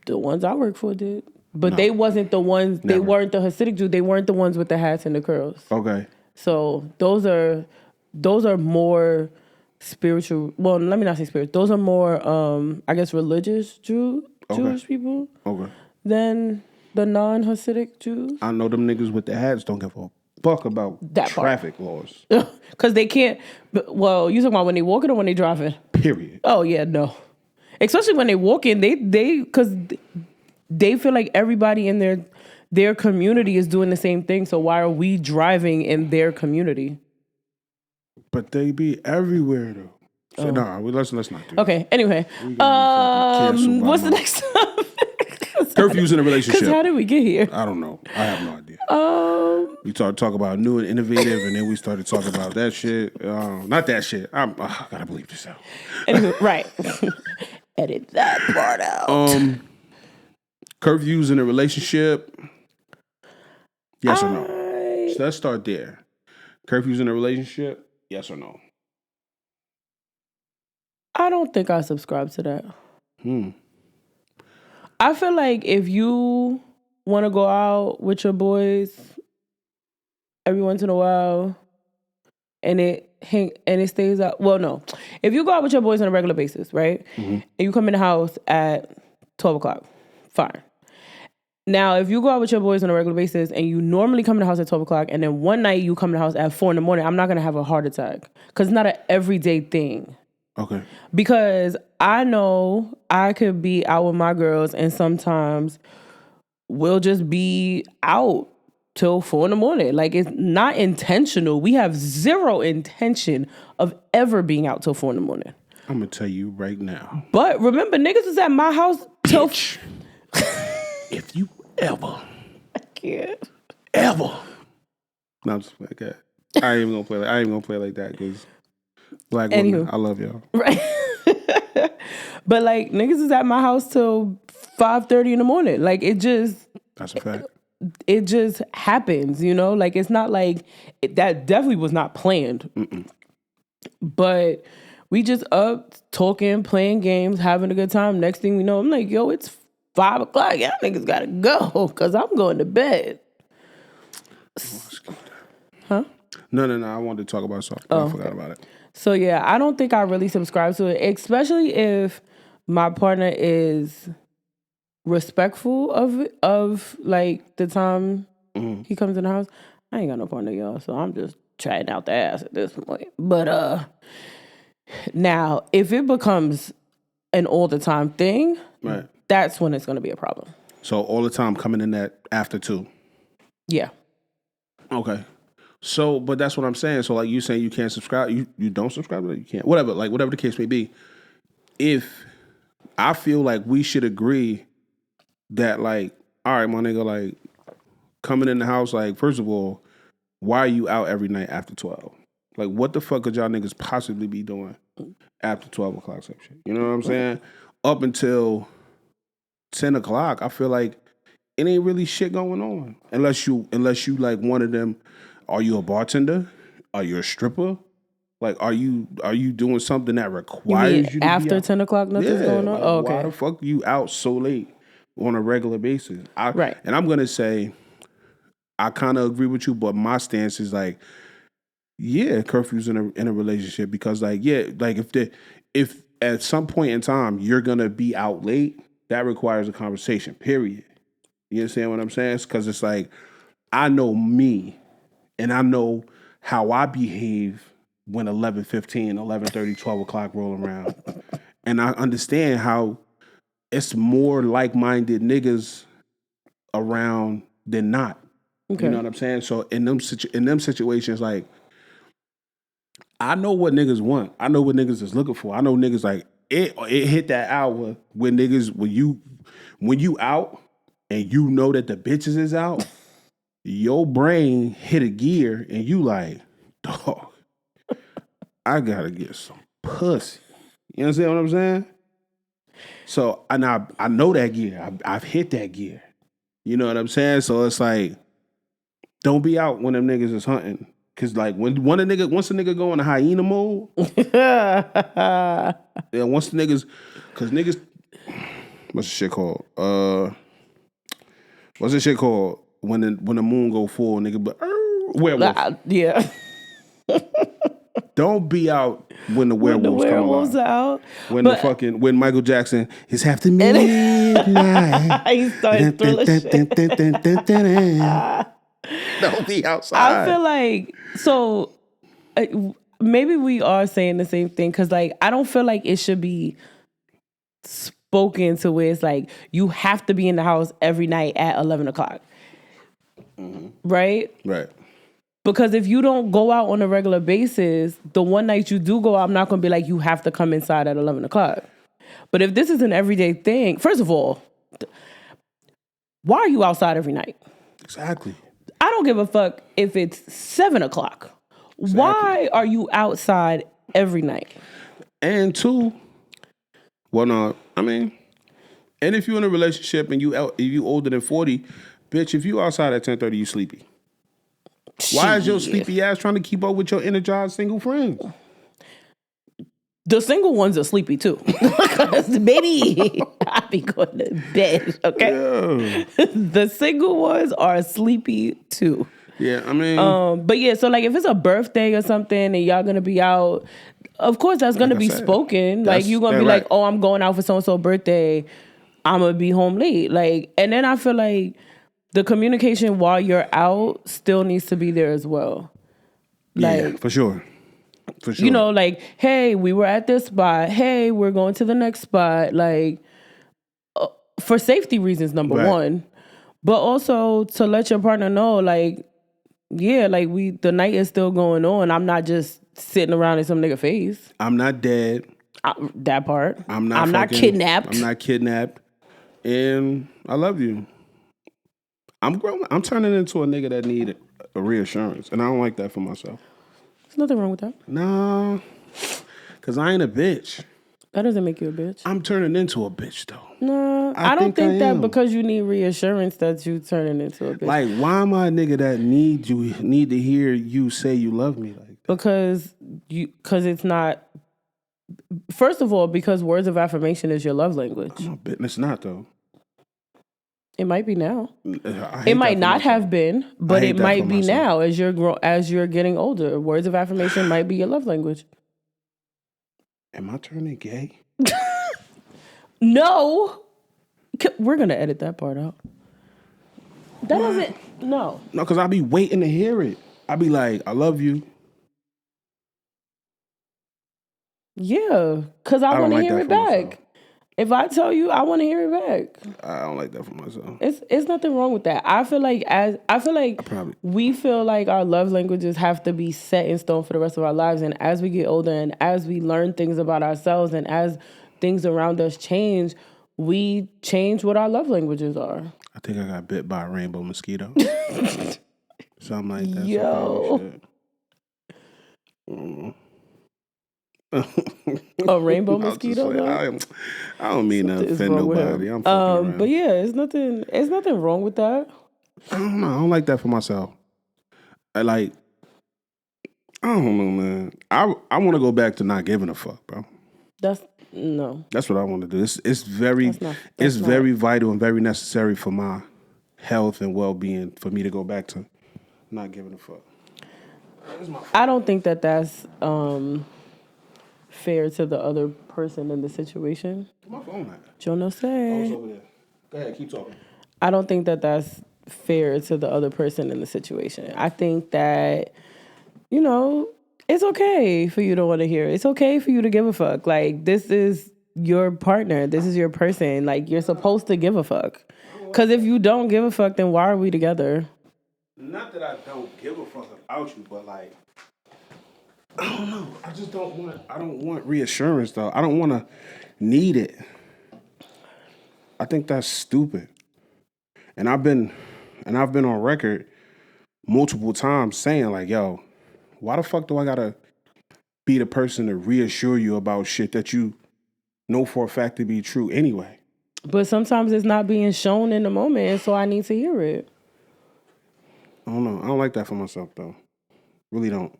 The ones I worked for did. But they wasn't the ones, they weren't the Hasidic Jews, they weren't the ones with the hats and the curls. Okay. So those are more spiritual, well, let me not say spiritual, those are more, I guess, religious Jewish people than the non-Hasidic Jews. I know them niggas with the hats don't give a fuck about that traffic laws. Because they can't, well, you talking about when they walking or when they driving? Period. Oh, yeah, no. Especially when they walking, because they feel like everybody in their community is doing the same thing. So why are we driving in their community? But they be everywhere though. So let's not do that. Okay. Anyway, what's the next topic? Curfews in a relationship. Because how did we get here? I don't know. I have no idea. We started talking about new and innovative, and then we started talking about that shit. Not that shit. I gotta believe this out. Anyway, right. Edit that part out. Curfews in a relationship. Yes or no? So let's start there. Curfews in a relationship. Yes or no? I don't think I subscribe to that. I feel like if you want to go out with your boys every once in a while and it stays out. Well, no. If you go out with your boys on a regular basis, right? Mm-hmm. And you come in the house at 12 o'clock, fine. Now, if you go out with your boys on a regular basis and you normally come in the house at 12 o'clock and then one night you come in the house at 4 in the morning, I'm not going to have a heart attack because it's not an everyday thing. Okay. Because I know I could be out with my girls and sometimes we'll just be out till 4 in the morning. Like, it's not intentional. We have zero intention of ever being out till 4 in the morning. I'm going to tell you right now. But remember, niggas was at my house till... If you ever... I can't. Ever. No, I'm just like that. I ain't even going to play like that because black women, I love y'all. Right. But, like, niggas is at my house till 5:30 in the morning. Like, it just... That's a fact. It just happens, you know? Like, it's not like... that definitely was not planned. Mm-mm. But we just up, talking, playing games, having a good time. Next thing we know, I'm like, yo, it's 5 o'clock. Y'all niggas gotta go because I'm going to bed. Huh? No. I wanted to talk about something. I forgot about it. So, yeah, I don't think I really subscribe to it, especially if my partner is respectful of like the time he comes in the house. I ain't got no partner, y'all, so I'm just trying out the ass at this point. But now, if it becomes an all the time thing, right, that's when it's going to be a problem. So all the time coming in at after 2? Yeah. Okay. So, but that's what I'm saying. So, like, you saying you can't subscribe, you don't subscribe to it, you can't, whatever the case may be. If I feel like we should agree that, like, all right, my nigga, like, coming in the house, like, first of all, why are you out every night after 12? Like, what the fuck could y'all niggas possibly be doing after 12 o'clock type shit? You know what I'm saying? Up until 10 o'clock, I feel like it ain't really shit going on. Unless you like one of them, are you a bartender? Are you a stripper? Like, are you doing something that requires you to after be out? 10 o'clock, nothing's going on? Like, Oh, okay. why the fuck you out so late on a regular basis? Right. And I'm going to say, I kind of agree with you, but my stance is like, yeah, curfew's in a relationship because, like, yeah, like if at some point in time you're going to be out late, that requires a conversation, period. You understand what I'm saying? Because it's like, I know me and I know how I behave when 11:15, 11:30, 12 o'clock roll around. And I understand how it's more like-minded niggas around than not. Okay. You know what I'm saying? So in them situations, like, I know what niggas want. I know what niggas is looking for. I know niggas like it hit that hour when you out and you know that the bitches is out, your brain hit a gear and you like, dog, I gotta get some pussy. You understand what I'm saying? So and I know that gear. I've hit that gear. You know what I'm saying? So it's like, don't be out when them niggas is hunting. Cause like once a nigga go in a hyena mode, yeah, once the niggas, cause niggas, what's the shit called? What's the shit called when the moon go full, nigga? But werewolf. Yeah. Don't be out when the werewolves come alive. Out. When Michael Jackson is after midnight. He started thriller shit. Don't be outside. I feel like, so maybe we are saying the same thing because, like, I don't feel like it should be spoken to where it's like you have to be in the house every night at 11 o'clock. Mm-hmm. Right? Right. Because if you don't go out on a regular basis, the one night you do go out, I'm not going to be like, you have to come inside at 11 o'clock. But if this is an everyday thing, first of all, why are you outside every night? Exactly. I don't give a fuck if it's 7 o'clock. Exactly. Why are you outside every night? And two, well, no, I mean, and if you're in a relationship and if you older than 40, bitch, if you outside at 10:30, you sleepy. Why is your sleepy ass trying to keep up with your energized single friends? The single ones are sleepy too. Because, baby, I be going to bed, okay? Yeah. The single ones are sleepy too. Yeah, I mean... but yeah, so like if it's a birthday or something and y'all going to be out, of course that's going to be spoken. Like you're going to be like, oh, I'm going out for so-and-so birthday. I'm going to be home late. Like, and then I feel like the communication while you're out still needs to be there as well. Like, yeah, for sure. For sure. You know, like, hey, we were at this spot. Hey, we're going to the next spot. Like, for safety reasons, number one. But also to let your partner know, like, yeah, like the night is still going on. I'm not just sitting around in some nigga face. I'm not dead. That part. I'm not kidnapped. I'm not kidnapped. And I love you. I'm growing. I'm turning into a nigga that need a reassurance. And I don't like that for myself. There's nothing wrong with that. No. Because I ain't a bitch. That doesn't make you a bitch. I'm turning into a bitch, though. No, I don't think that because you need reassurance that you turning into a bitch. Like, why am I a nigga that need to hear you say you love me like that? Because it's not. First of all, because words of affirmation is your love language. Come on, bitch. It's not, though. It might be now. It might not have been, but it might be now as you're getting older. Words of affirmation might be your love language. Am I turning gay? No. We're going to edit that part out. That doesn't... No. No, because I'll be waiting to hear it. I'll be like, I love you. Yeah, because I want to hear it back. If I tell you, I want to hear it back. I don't like that for myself. It's nothing wrong with that. I feel like we feel like our love languages have to be set in stone for the rest of our lives. And as we get older and as we learn things about ourselves and as things around us change, we change what our love languages are. I think I got bit by a rainbow mosquito. Something like that. Yo. Some kind of shit. A rainbow I was just mosquito, like, though? I don't mean to Something is offend wrong with nobody. him. I'm fucking around. But yeah, it's nothing wrong with that. I don't know. I don't like that for myself. I don't know, man. I want to go back to not giving a fuck, bro. No. That's what I want to do. It's very That's very vital and very necessary for my health and well-being for me to go back to not giving a fuck. I don't think that that's fair to the other person in the situation. My phone at? Yo no Oh, it's sé. over there. Go ahead, keep talking. I don't think that that's fair to the other person in the situation. I think that, it's okay for you to want to hear it. It's okay for you to give a fuck. Like, this is your partner. This is your person. Like, you're supposed to give a fuck. Because if you don't give a fuck, then why are we together? Not that I don't give a fuck about you, but like, I don't know. I just don't want reassurance though. I don't want to need it. I think that's stupid. And I've been on record multiple times saying like, yo, why the fuck do I gotta be the person to reassure you about shit that you know for a fact to be true anyway? But sometimes it's not being shown in the moment, and so I need to hear it. I don't know. I don't like that for myself though. Really don't.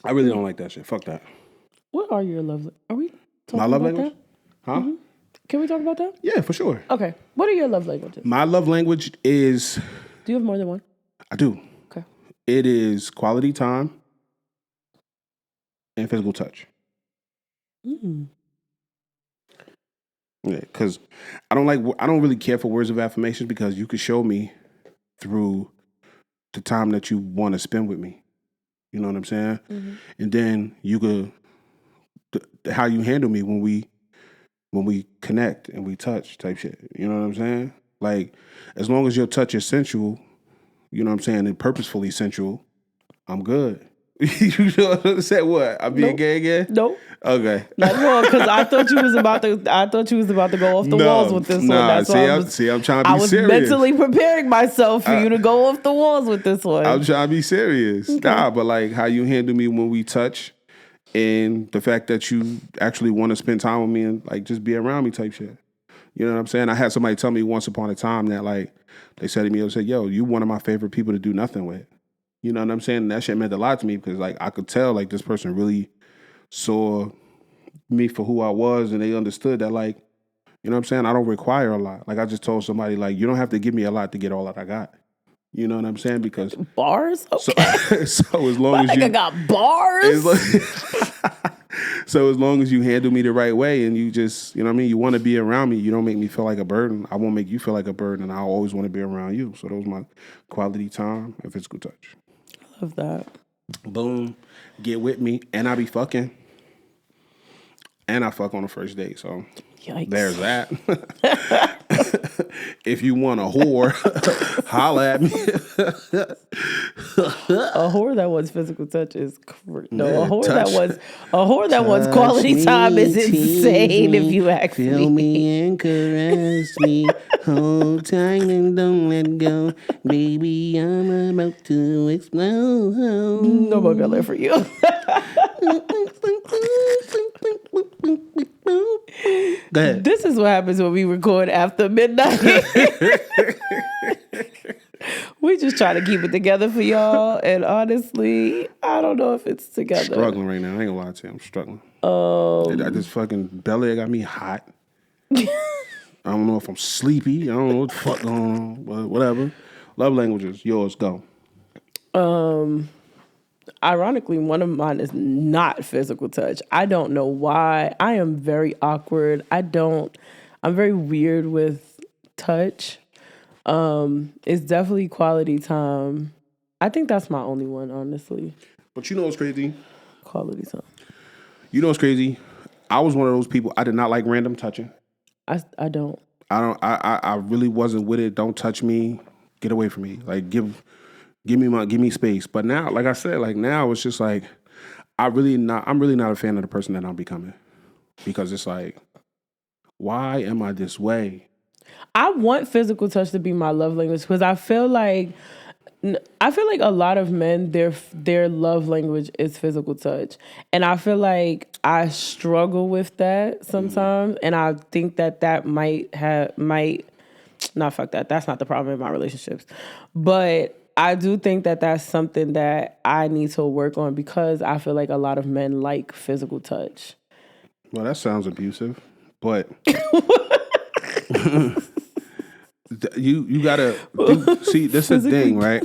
I really don't like that shit. Fuck that. What are your love? Are we talking My love about language? that? Huh? Mm-hmm. Can we talk about that? Yeah, for sure. Okay. What are your love languages? My love language is... Do you have more than one? I do. Okay. It is quality time and physical touch. Mm. Yeah, because I don't really care for words of affirmation because you could show me through the time that you want to spend with me. You know what I'm saying? Mm-hmm. And then you could... how you handle me when we connect and we touch type shit. You know what I'm saying? Like, as long as your touch is sensual, you know what I'm saying, and purposefully sensual, I'm good. You know what I'm saying? What? I'm being gay again? Nope. Okay. Not at all, because I thought you was about to go off the walls with this one. That's why I'm trying to be serious. I was mentally preparing myself for you to go off the walls with this one. I'm trying to be serious. Okay. Nah, but like how you handle me when we touch and the fact that you actually want to spend time with me and like just be around me type shit. You know what I'm saying? I had somebody tell me once upon a time that like they said to me, they said, yo, you one of my favorite people to do nothing with. You know what I'm saying? And that shit meant a lot to me because like I could tell like this person really saw me for who I was and they understood that like, you know what I'm saying? I don't require a lot. Like I just told somebody like, you don't have to give me a lot to get all that I got. You know what I'm saying? Because bars? Okay. So as long as you got bars. So as long as you handle me the right way and you just, you know what I mean, you want to be around me, you don't make me feel like a burden. I won't make you feel like a burden, and I always want to be around you. So those are my quality time and physical touch. I love that. Boom. Get with me, and I be fucking. And I fuck on the first date, so yikes. There's that. If you want a whore, holla at me. A whore that wants physical touch is no. A whore that wants quality time is insane. If you ask me, feel me and caress me, hold tight and don't let go, baby. I'm about to explode. No more color for you. Go ahead. This is what happens when we record after midnight. We just try to keep it together for y'all, and honestly, I don't know if it's together. Struggling right now. I ain't gonna lie to you. I'm struggling. I just fucking belly got me hot. I don't know if I'm sleepy. I don't know what the fuck going on, but whatever. Love languages. Yours, go. Ironically, one of mine is not physical touch. I don't know why. I am very awkward. I'm very weird with touch. It's definitely quality time. I think that's my only one, honestly. But you know what's crazy? Quality time. You know what's crazy? I was one of those people. I did not like random touching. I don't. I really wasn't with it. Don't touch me. Get away from me. Like give me space. But now, like I said, like now it's just like I'm really not a fan of the person that I'm becoming. Because it's like, Yeah. am I this way? I want physical touch to be my love language because I feel like a lot of men their love language is physical touch, and I feel like I struggle with that sometimes, and I think that might not fuck that. That's not the problem in my relationships, but I do think that that's something that I need to work on because I feel like a lot of men like physical touch. Well, that sounds abusive, but you gotta see. This is the thing, right?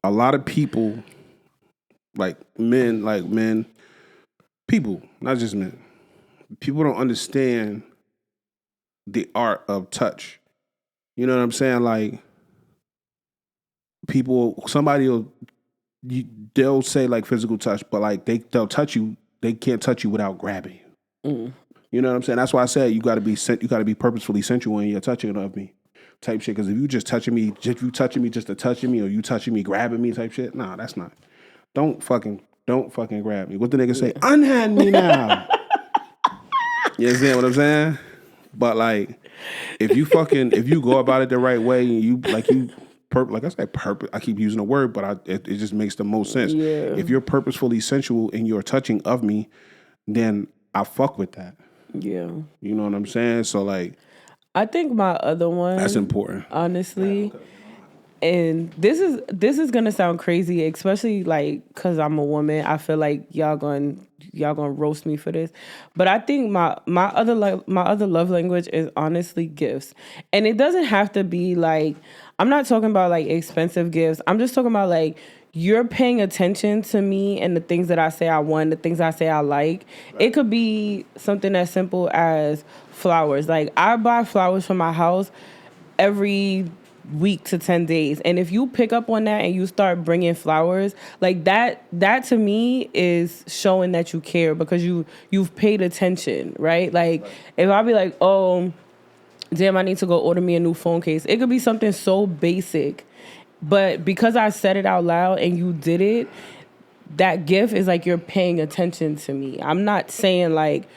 A lot of people, men, people, not just men. People don't understand the art of touch. You know what I'm saying? Like somebody they'll say like physical touch, but like they'll touch you. They can't touch you without grabbing you. You know what I'm saying? That's why I said you got to be purposefully sensual when you're touching of me, type shit. Because if you just touching me, just to touching me, or you touching me, grabbing me, type shit. Nah, that's not. Don't fucking grab me. What the nigga say? Unhand me now. You understand what I'm saying? But like, if you go about it the right way and like I said, purpose. I keep using the word, but it just makes the most sense. Yeah. If you're purposefully sensual in your touching of me, then I fuck with that. Yeah. You know what I'm saying? So like, I think my other one that's important. Honestly. And this is gonna sound crazy, especially like because I'm a woman. I feel like y'all gonna roast me for this, but I think my other love language is honestly gifts, and it doesn't have to be like I'm not talking about like expensive gifts. I'm just talking about like you're paying attention to me and the things that I say I want, the things I say I like. Right. It could be something as simple as flowers. Like I buy flowers for my house every week to 10 days, and if you pick up on that and you start bringing flowers like that to me is showing that you care because you've paid attention, right? Like if I be like, oh damn, I need to go order me a new phone case, it could be something so basic, but because I said it out loud and you did it, that gift is like you're paying attention to me. I'm not saying like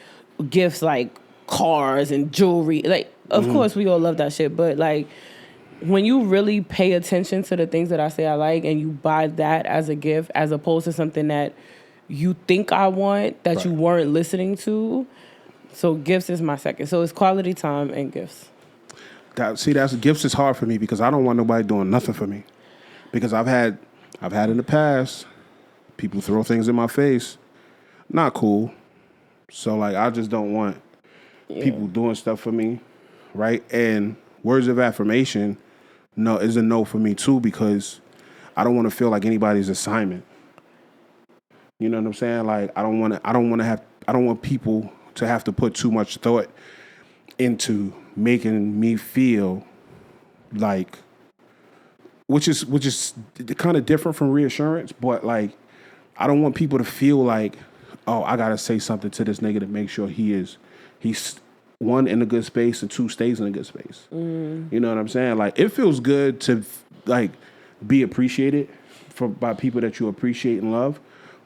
gifts like cars and jewelry, like of course we all love that shit, but like when you really pay attention to the things that I say I like and you buy that as a gift as opposed to something that you think I want that you weren't listening to. So gifts is my second. So it's quality time and gifts. That's gifts is hard for me because I don't want nobody doing nothing for me. Because I've had in the past people throw things in my face. Not cool. So like I just don't want people doing stuff for me, right? And words of affirmation is a no for me too because I don't want to feel like anybody's assignment. You know what I'm saying? Like I don't want people to have to put too much thought into making me feel like, which is kind of different from reassurance, but like I don't want people to feel like, oh, I gotta say something to this nigga to make sure he's one in a good space and two stays in a good space. You know what I'm saying? Like it feels good to like be appreciated by people that you appreciate and love,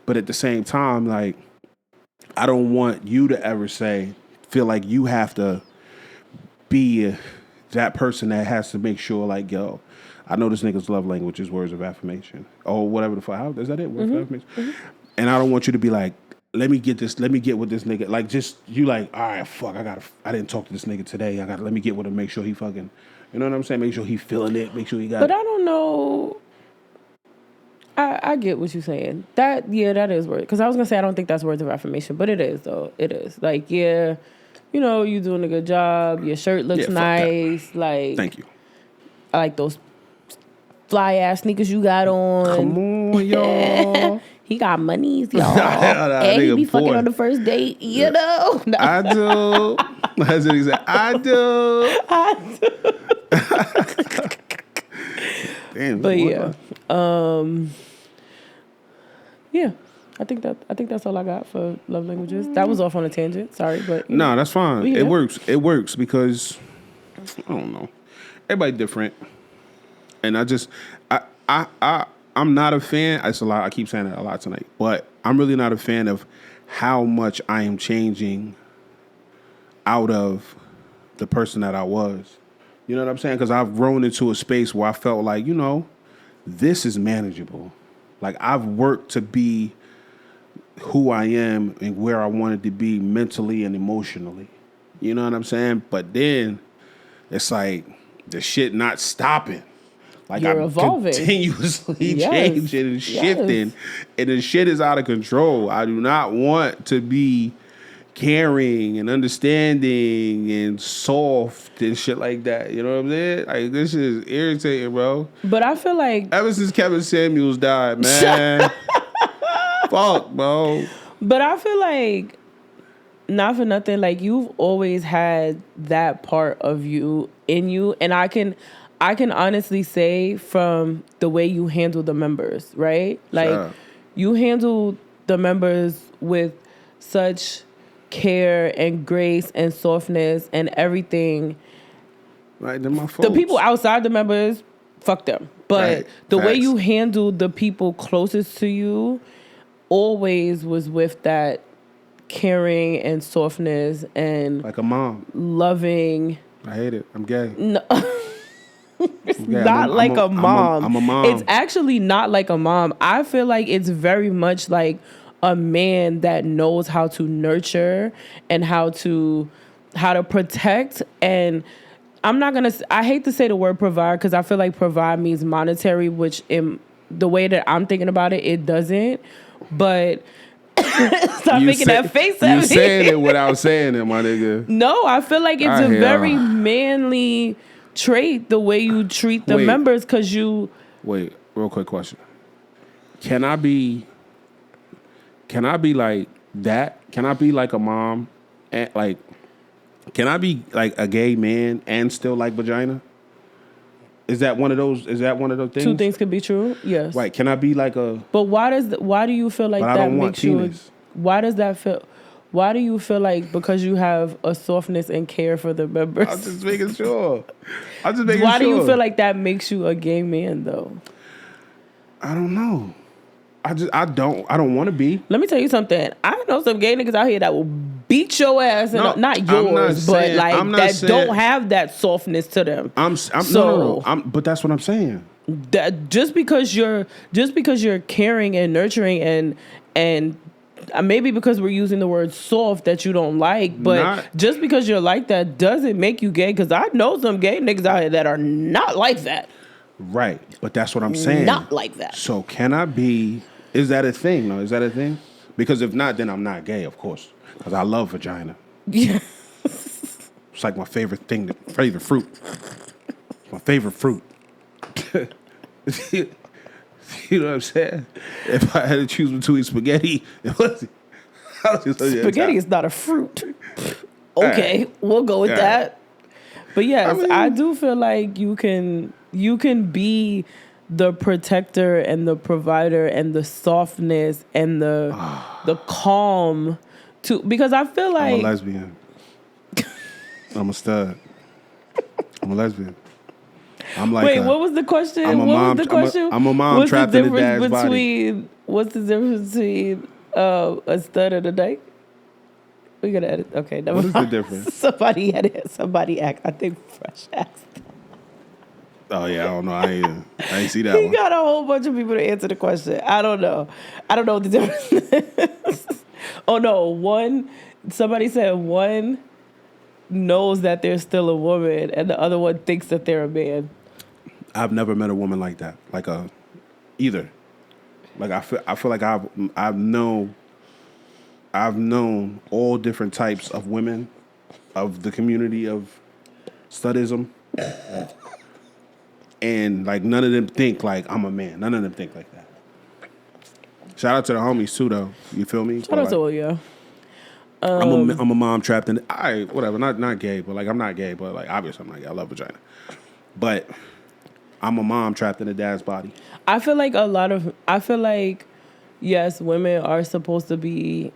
but at the same time, like I don't want you to ever feel like you have to be that person that has to make sure like, yo, I know this nigga's love language is words of affirmation or whatever the fuck. How is that it? Words of affirmation. And I don't want you to be like, let me get with this nigga. Like, just, you like, all right, fuck, I didn't talk to this nigga today. Let me get with him, make sure he fucking, you know what I'm saying? Make sure he feeling it, make sure he got But it. I don't know. I get what you're saying. That is word. Because I was going to say I don't think that's words of affirmation, but it is, though. It is. Like, yeah, you know, you doing a good job. Your shirt looks nice. Like, thank you. I like those fly-ass sneakers you got on. Come on, y'all. He got monies, y'all. And he be fucking on the first date, you know? No. I do. That's what he said. I do. Damn. But yeah. Yeah. I think that's all I got for love languages. That was off on a tangent. Sorry, but no, that's fine. It works. It works because I don't know. Everybody different. And I'm not a fan. It's a lot. I keep saying that a lot tonight, but I'm really not a fan of how much I am changing out of the person that I was. You know what I'm saying? Because I've grown into a space where I felt like, this is manageable. Like I've worked to be who I am and where I wanted to be mentally and emotionally. You know what I'm saying? But then it's like the shit not stopping. Like You're I'm evolving. continuously Yes. changing and shifting, and the shit is out of control. I do not want to be caring and understanding and soft and shit like that. You know what I'm saying? Like this shit is irritating, bro. But I feel like Ever since Kevin Samuels died, man. Fuck, bro. But I feel like, not for nothing, like you've always had that part of you in you, and I can honestly say from the way you handle the members, right? Like Sure. you handle the members with such care and grace and softness and everything. Right, they're my folks. The people outside the members, fuck them. But Right. the way Facts. you handle the people closest to you always was with that caring and softness and Like a mom. loving. I hate it. I'm gay. No, it's I'm gay. not like a mom. I'm a mom. It's actually not like a mom. I feel like it's very much like a man that knows how to nurture and how to protect. And I'm not gonna. I hate to say the word provide because I feel like provide means monetary, which in the way that I'm thinking about it, it doesn't. But stop making that face at me. You saying it without saying it, my nigga. No, I feel like it's a very manly trait the way you treat the members because you. Wait, real quick question. Can I be like that? Can I be like a mom and like? Can I be like a gay man and still like vagina? Is that one of those things? Two things could be true. Yes. Right. Can I be like a? But why do you feel like But I that don't want makes you? penis. Why does that feel? Why do you feel like because you have a softness and care for the members? I'm just making sure. Why do you feel like that makes you a gay man though? I don't know. I don't want to be. Let me tell you something. I know some gay niggas out here that will beat your ass, and not yours, but saying, like that don't have that softness to them. But that's what I'm saying. That just because you're caring and nurturing and maybe because we're using the word soft that you don't like, but just because you're like that doesn't make you gay. Because I know some gay niggas out here that are not like that. Right, but that's what I'm saying. Not like that. So can I be? Is that a thing? No, is that a thing? Because if not, then I'm not gay, of course. Because I love vagina. Yeah. It's like my favorite thing, favorite fruit. My favorite fruit. You know what I'm saying? If I had to choose between spaghetti and spaghetti is not a fruit. Okay, we'll go with that. But yes, I do feel like you can be the protector and the provider and the softness and the calm too, because I feel like I'm a lesbian. I'm a stud. I'm a lesbian. I'm like wait, what was the question? I'm a mom. I'm a mom trapped in a dad's body. What's the difference between a stud and a dyke? We gotta edit. Okay, what is the difference? Somebody asked. I think Fresh asked. Oh yeah, I don't know. I ain't see that He one. got a whole bunch of people to answer the question. I don't know what the difference is. Oh no, somebody said one knows that they're still a woman and the other one thinks that they're a man. I've never met a woman like that. Like either. Like I feel like I've known all different types of women of the community of studism. And like none of them think like I'm a man. None of them think like that. Shout out to the homies too, though. You feel me? Shout out to all y'all. I'm a mom trapped in. Whatever. Not gay, but like I'm not gay, but like obviously I'm not gay. I love vagina, but I'm a mom trapped in a dad's body. I feel like yes, women are supposed to be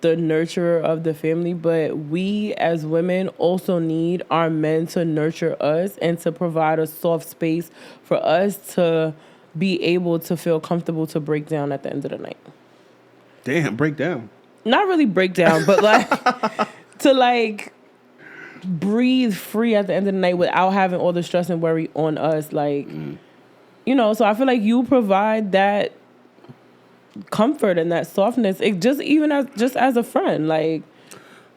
the nurturer of the family, but we as women also need our men to nurture us and to provide a soft space for us to be able to feel comfortable to break down at the end of the night. Damn, break down. Not really break down, but like to like breathe free at the end of the night without having all the stress and worry on us. Like, you know, so I feel like you provide that comfort and that softness. It just even as a friend, like.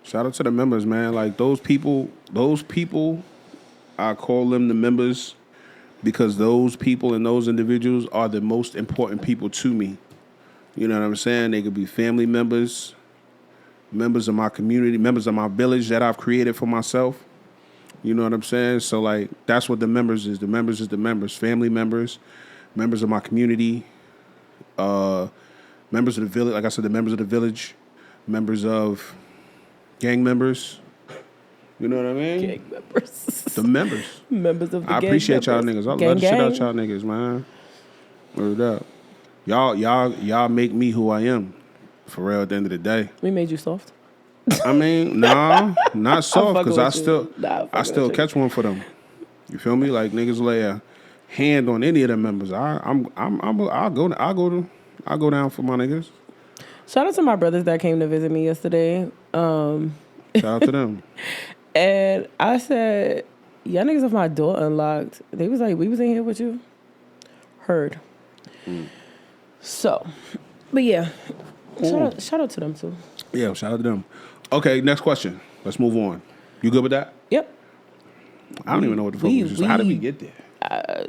Shout out to the members, man. Like those people, I call them the members because those people and those individuals are the most important people to me. You know what I'm saying? They could be family members, members of my community, members of my village that I've created for myself. You know what I'm saying? So like that's what the members is. The members is the members, family members, members of my community, members of the village. Like I said, the members of the village, members of gang members. You know what I mean? Gang members. The members. Members of the gang I appreciate y'all members. niggas. I Gang, love the shit out gang. y'all niggas, man. Word up. Y'all make me who I am. For real at the end of the day. We made you soft. I mean, nah, not soft, because I still with catch one for them. You feel me? Like niggas lay a hand on any of the members. I'll go down for my niggas. Shout out to my brothers that came to visit me yesterday. Shout out to them. And I said, y'all niggas have my door unlocked. They was like, we was in here with you. Heard. So, but yeah. Shout out to them too. Yeah, shout out to them. Okay, next question. Let's move on. You good with that? Yep. I don't even know what the fuck was just. How did we get there?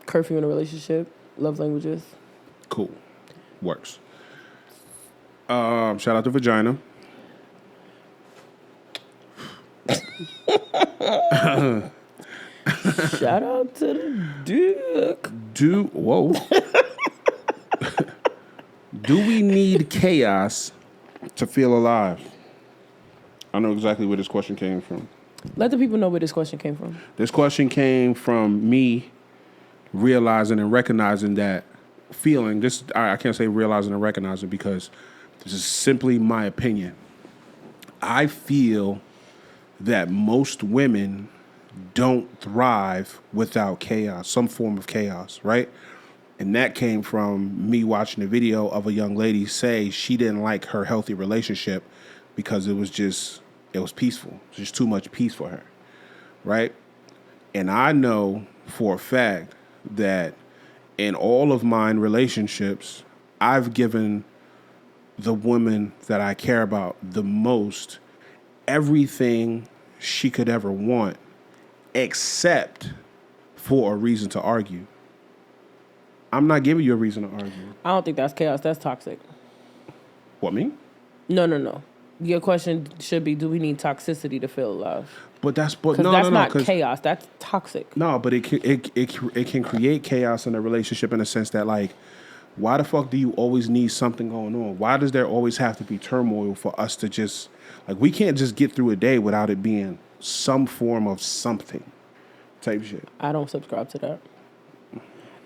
Curfew in a relationship. Love languages. Cool. Works. Shout out to vagina. Shout out to the dick. Whoa. Do we need chaos to feel alive? I know exactly where this question came from. Let the people know where this question came from. This question came from me realizing and recognizing that feeling. I can't say realizing and recognizing because this is simply my opinion. I feel that most women don't thrive without chaos, some form of chaos, right? And that came from me watching a video of a young lady say she didn't like her healthy relationship because it was peaceful. It was just too much peace for her, right? And I know for a fact that in all of mine relationships, I've given the woman that I care about the most everything she could ever want, except for a reason to argue. I'm not giving you a reason to argue. I don't think that's chaos. That's toxic. What, me? No. Your question should be, do we need toxicity to feel alive? But that's not chaos. That's toxic. No, but it can create chaos in a relationship in a sense that, like, why the fuck do you always need something going on? Why does there always have to be turmoil for us to just, like, we can't just get through a day without it being some form of something type shit. I don't subscribe to that.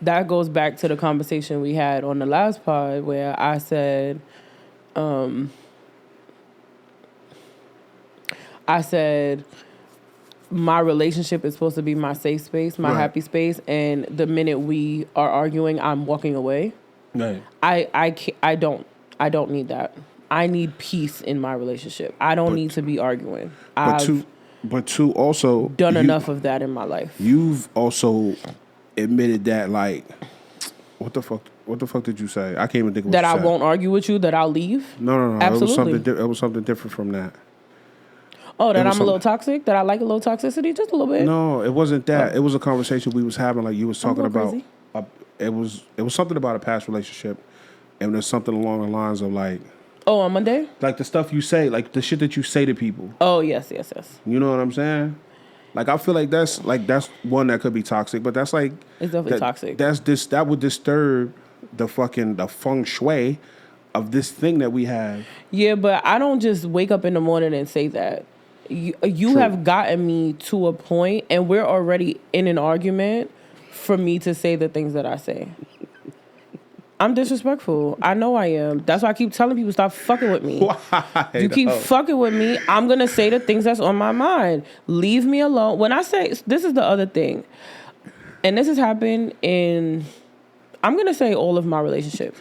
That goes back to the conversation we had on the last pod where I said, my relationship is supposed to be my safe space, my happy space, and the minute we are arguing, I'm walking away. Right. I don't need that. I need peace in my relationship. I don't need to be arguing. But also done enough of that in my life. You've also admitted that, like, what the fuck did you say? I can't even think of what that you I said. won't argue with you. That I'll leave. No. Absolutely. It was something different from that. Oh, that I'm a little toxic? That I like a little toxicity? Just a little bit? No, it wasn't that. It was a conversation we was having. Like, you was talking about. Crazy. It was something about a past relationship, and there's something along the lines of, like. Oh, on Monday? Like the stuff you say, like the shit that you say to people. Oh, yes. You know what I'm saying? Like, I feel like that's one that could be toxic, but that's like. It's definitely toxic. That would disturb the feng shui of this thing that we have. Yeah, but I don't just wake up in the morning and say that. You have gotten me to a point, and we're already in an argument for me to say the things that I say. I'm disrespectful. I know I am. That's why I keep telling people, stop fucking with me. Why? You keep fucking with me, I'm going to say the things that's on my mind. Leave me alone. When I say, this is the other thing, and this has happened in, I'm going to say all of my relationships.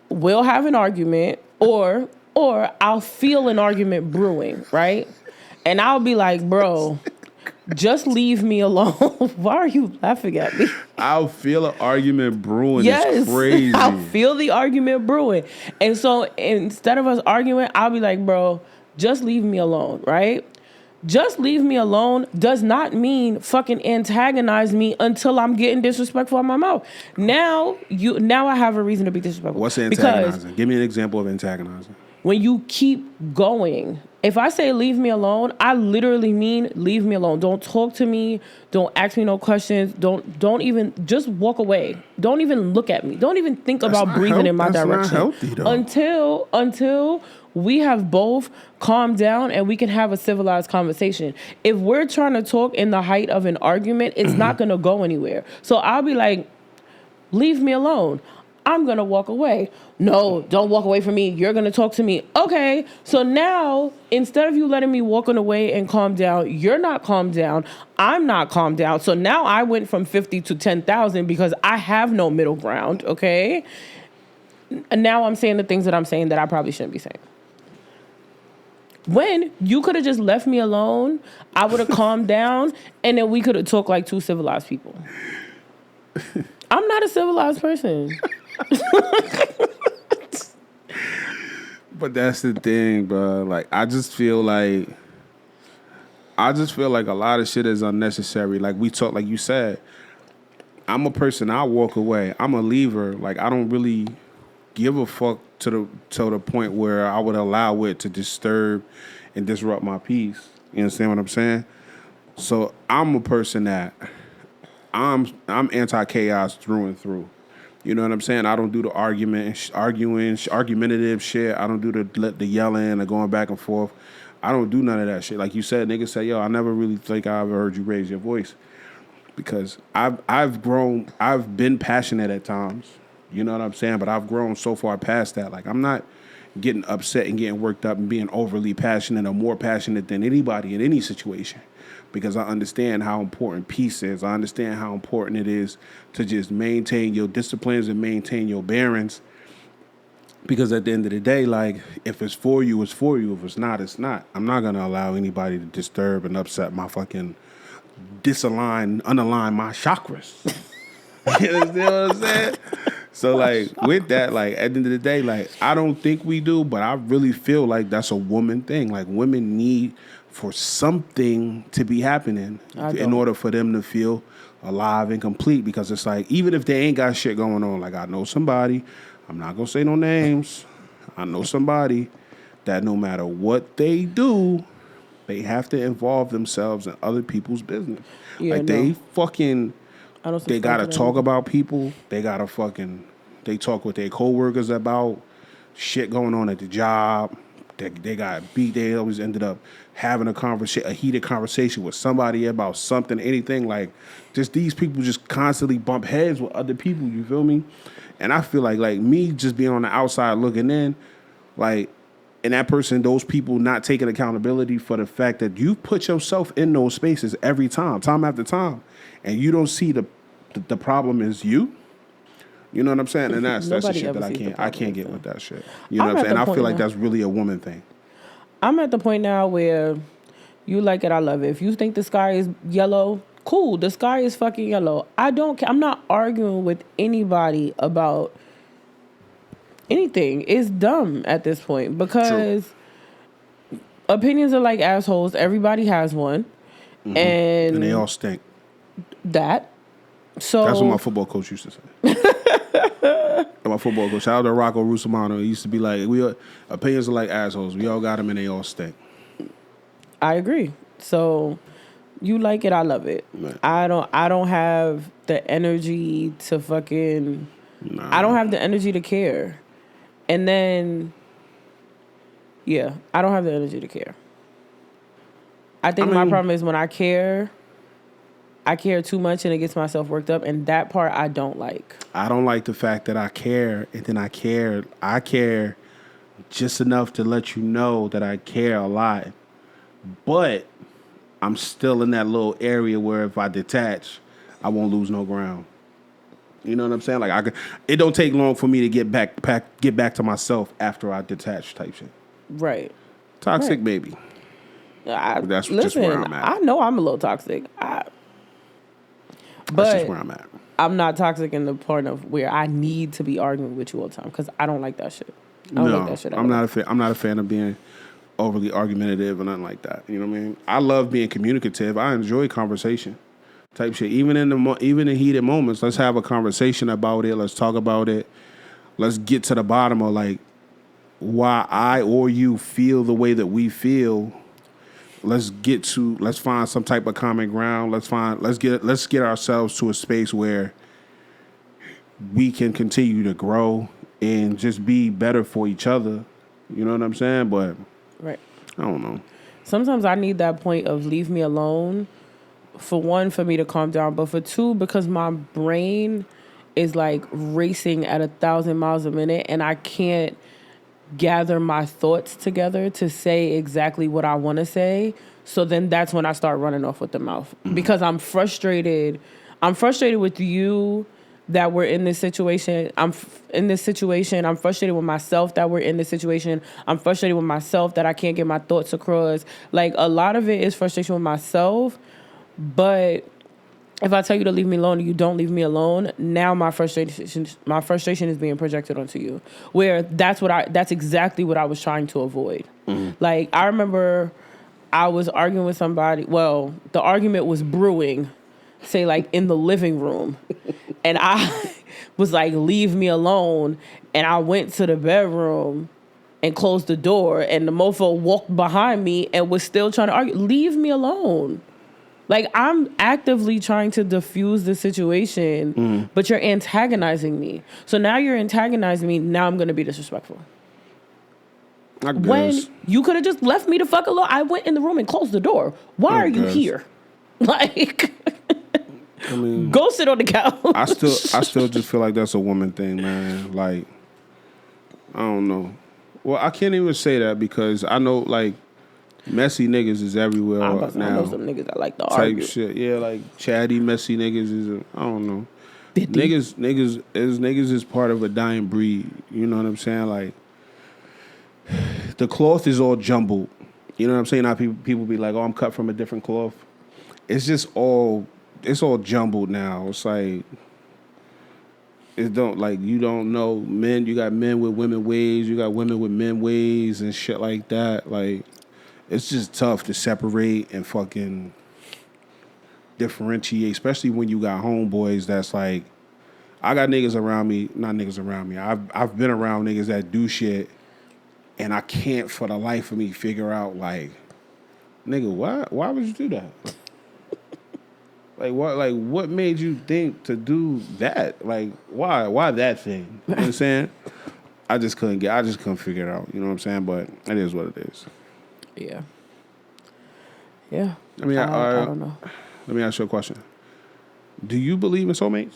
We'll have an argument, or Or I'll feel an argument brewing, right? And I'll be like, bro, just leave me alone. Why are you laughing at me? I'll feel an argument brewing. Yes, It's crazy. I'll feel the argument brewing. And so instead of us arguing, I'll be like, bro, just leave me alone, right? Just leave me alone does not mean fucking antagonize me until I'm getting disrespectful out my mouth. Now I have a reason to be disrespectful. What's antagonizing? Give me an example of antagonizing. When you keep going, if I say leave me alone, I literally mean leave me alone. Don't talk to me. Don't ask me no questions. Don't even, just walk away. Don't even look at me. Don't even think about breathing in my direction. Not healthy, though. Until we have both calmed down and we can have a civilized conversation. If we're trying to talk in the height of an argument, it's not going to go anywhere. So I'll be like, leave me alone. I'm going to walk away. No, don't walk away from me. You're going to talk to me. Okay. So now, instead of you letting me walk away and calm down, you're not calmed down. I'm not calmed down. So now I went from 50 to 10,000 because I have no middle ground. Okay. And now I'm saying the things that I'm saying that I probably shouldn't be saying. When you could have just left me alone, I would have calmed down and then we could have talked like two civilized people. I'm not a civilized person. But that's the thing, bro. Like, I just feel like a lot of shit is unnecessary. Like we talk, like you said, I'm a person. I walk away. I'm a leaver. Like, I don't really give a fuck to the point where I would allow it to disturb and disrupt my peace. You understand what I'm saying? So I'm a person that I'm anti-chaos through and through. You know what I'm saying? I don't do the argumentative shit. I don't do the yelling or going back and forth. I don't do none of that shit. Like you said, niggas say, yo, I never really think I ever heard you raise your voice. Because I've been passionate at times. You know what I'm saying? But I've grown so far past that. Like, I'm not getting upset and getting worked up and being overly passionate or more passionate than anybody in any situation. Because I understand how important peace is. I understand how important it is to just maintain your disciplines and maintain your bearings. Because at the end of the day, like, if it's for you, it's for you. If it's not, it's not. I'm not going to allow anybody to disturb and upset my fucking unalign my chakras. You understand what I'm saying? So, like, with that, like, at the end of the day, like, I don't think we do, but I really feel like that's a woman thing. Like, women need for something to be happening in order for them to feel alive and complete. Because it's like, even if they ain't got shit going on, like, I know somebody, I'm not going to say no names, I know somebody that no matter what they do, they have to involve themselves in other people's business. Yeah, like, they fucking... They gotta talk about people. They talk with their coworkers about shit going on at the job. They got beat. They always ended up having a heated conversation with somebody about something, anything. Like, just these people just constantly bump heads with other people. You feel me? And I feel like me just being on the outside looking in, like, and that person, those people not taking accountability for the fact that you put yourself in those spaces every time after time. And you don't see the problem is you. You know what I'm saying? And that's the shit that I can't get with that shit. You know what I'm saying? I feel like that's really a woman thing. I'm at the point now where you like it, I love it. If you think the sky is yellow, cool. The sky is fucking yellow. I don't care. I'm not arguing with anybody about anything. It's dumb at this point because opinions are like assholes. Everybody has one. Mm-hmm. And they all stink. So that's what my football coach used to say. My football coach, shout out to Rocco Rusomano. He used to be like, opinions are like assholes. We all got them and they all stink. I agree. So you like it, I love it. Man. I don't have the energy to fucking. Nah. I don't have the energy to care. And then, yeah, I don't have the energy to care. I think my problem is when I care too much and it gets myself worked up, and that part I don't like. I don't like the fact that I care, and then I care just enough to let you know that I care a lot, but I'm still in that little area where if I detach, I won't lose no ground. You know what I'm saying? Like, it don't take long for me to get back to myself after I detach type shit. Right. Toxic Right. baby. That's Listen, just where I'm at. I know I'm a little toxic. That's just But where I'm at. I'm not toxic in the point of where I need to be arguing with you all the time because I don't like that shit. I don't like No, that shit at I'm all. not a fan. I'm not a fan of being overly argumentative or nothing like that. You know what I mean? I love being communicative. I enjoy conversation type shit. Even in heated moments, let's have a conversation about it. Let's talk about it. Let's get to the bottom of like why I or you feel the way that we feel. Let's find some type of common ground. Let's get ourselves to a space where we can continue to grow and just be better for each other. You know what I'm saying? But Right. I don't know. Sometimes I need that point of leave me alone. For one, for me to calm down, but for two, because my brain is like racing at 1,000 miles a minute, and I can't gather my thoughts together to say exactly what I want to say. So then that's when I start running off with the mouth because I'm frustrated. I'm frustrated with you that we're in this situation. In this situation. I'm frustrated with myself that we're in this situation. I'm frustrated with myself that I can't get my thoughts across. Like a lot of it is frustration with myself, but if I tell you to leave me alone and you don't leave me alone, now my frustration is being projected onto you. Where that's exactly what I was trying to avoid. Like I remember I was arguing with somebody. Well, the argument was brewing, say like in the living room. And I was like, leave me alone. And I went to the bedroom and closed the door. And the mofo walked behind me and was still trying to argue. Leave me alone. Like, I'm actively trying to diffuse the situation, but you're antagonizing me. So now you're antagonizing me. Now I'm going to be disrespectful. I guess. When you could have just left me the fuck alone. I went in the room and closed the door. Why are you here? Like, I mean, go sit on the couch. I still just feel like that's a woman thing, man. Like, I don't know. Well, I can't even say that because I know, like, messy niggas is everywhere I now. know some niggas that like to Type argue. shit. Yeah, like chatty, messy niggas is, I don't know. 50. Niggas is part of a dying breed. You know what I'm saying? Like, the cloth is all jumbled. You know what I'm saying? Now people be like, oh, I'm cut from a different cloth. It's all jumbled now. It's like, you don't know men. You got men with women ways. You got women with men ways and shit like that. Like, it's just tough to separate and fucking differentiate, especially when you got homeboys that's like, I got niggas around me, not niggas around me. I've been around niggas that do shit, and I can't for the life of me figure out like, nigga, why would you do that? What made you think to do that? Like, why that thing? You know what I'm saying? I just couldn't figure it out. You know what I'm saying? But it is what it is. Yeah. Yeah. I mean, I don't know. Let me ask you a question. Do you believe in soulmates?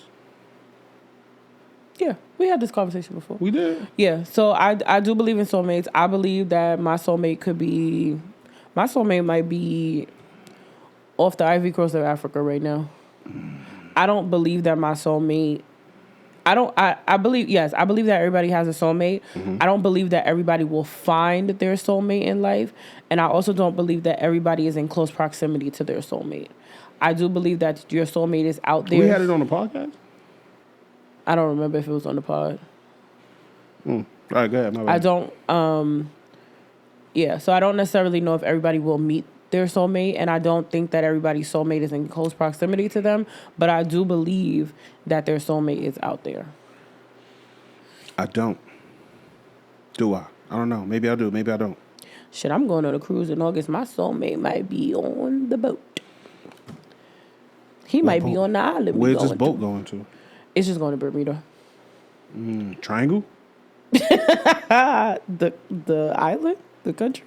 Yeah, we had this conversation before. We did. Yeah, so I do believe in soulmates. I believe that my soulmate might be off the Ivory Coast of Africa right now. I don't believe that my soulmate. I believe that everybody has a soulmate. Mm-hmm. I don't believe that everybody will find their soulmate in life. And I also don't believe that everybody is in close proximity to their soulmate. I do believe that your soulmate is out there. We had it on the podcast? I don't remember if it was on the pod. All right, go ahead. My bad. I don't, so I don't necessarily know if everybody will meet their soulmate, and I don't think that everybody's soulmate is in close proximity to them, but I do believe that their soulmate is out there. I don't. Do I? I don't know. Maybe I do. Maybe I don't. Shit, I'm going on a cruise in August. My soulmate might be on the boat. He might be on the island. Where's this boat going to? It's just going to Bermuda. Triangle? The island? The country?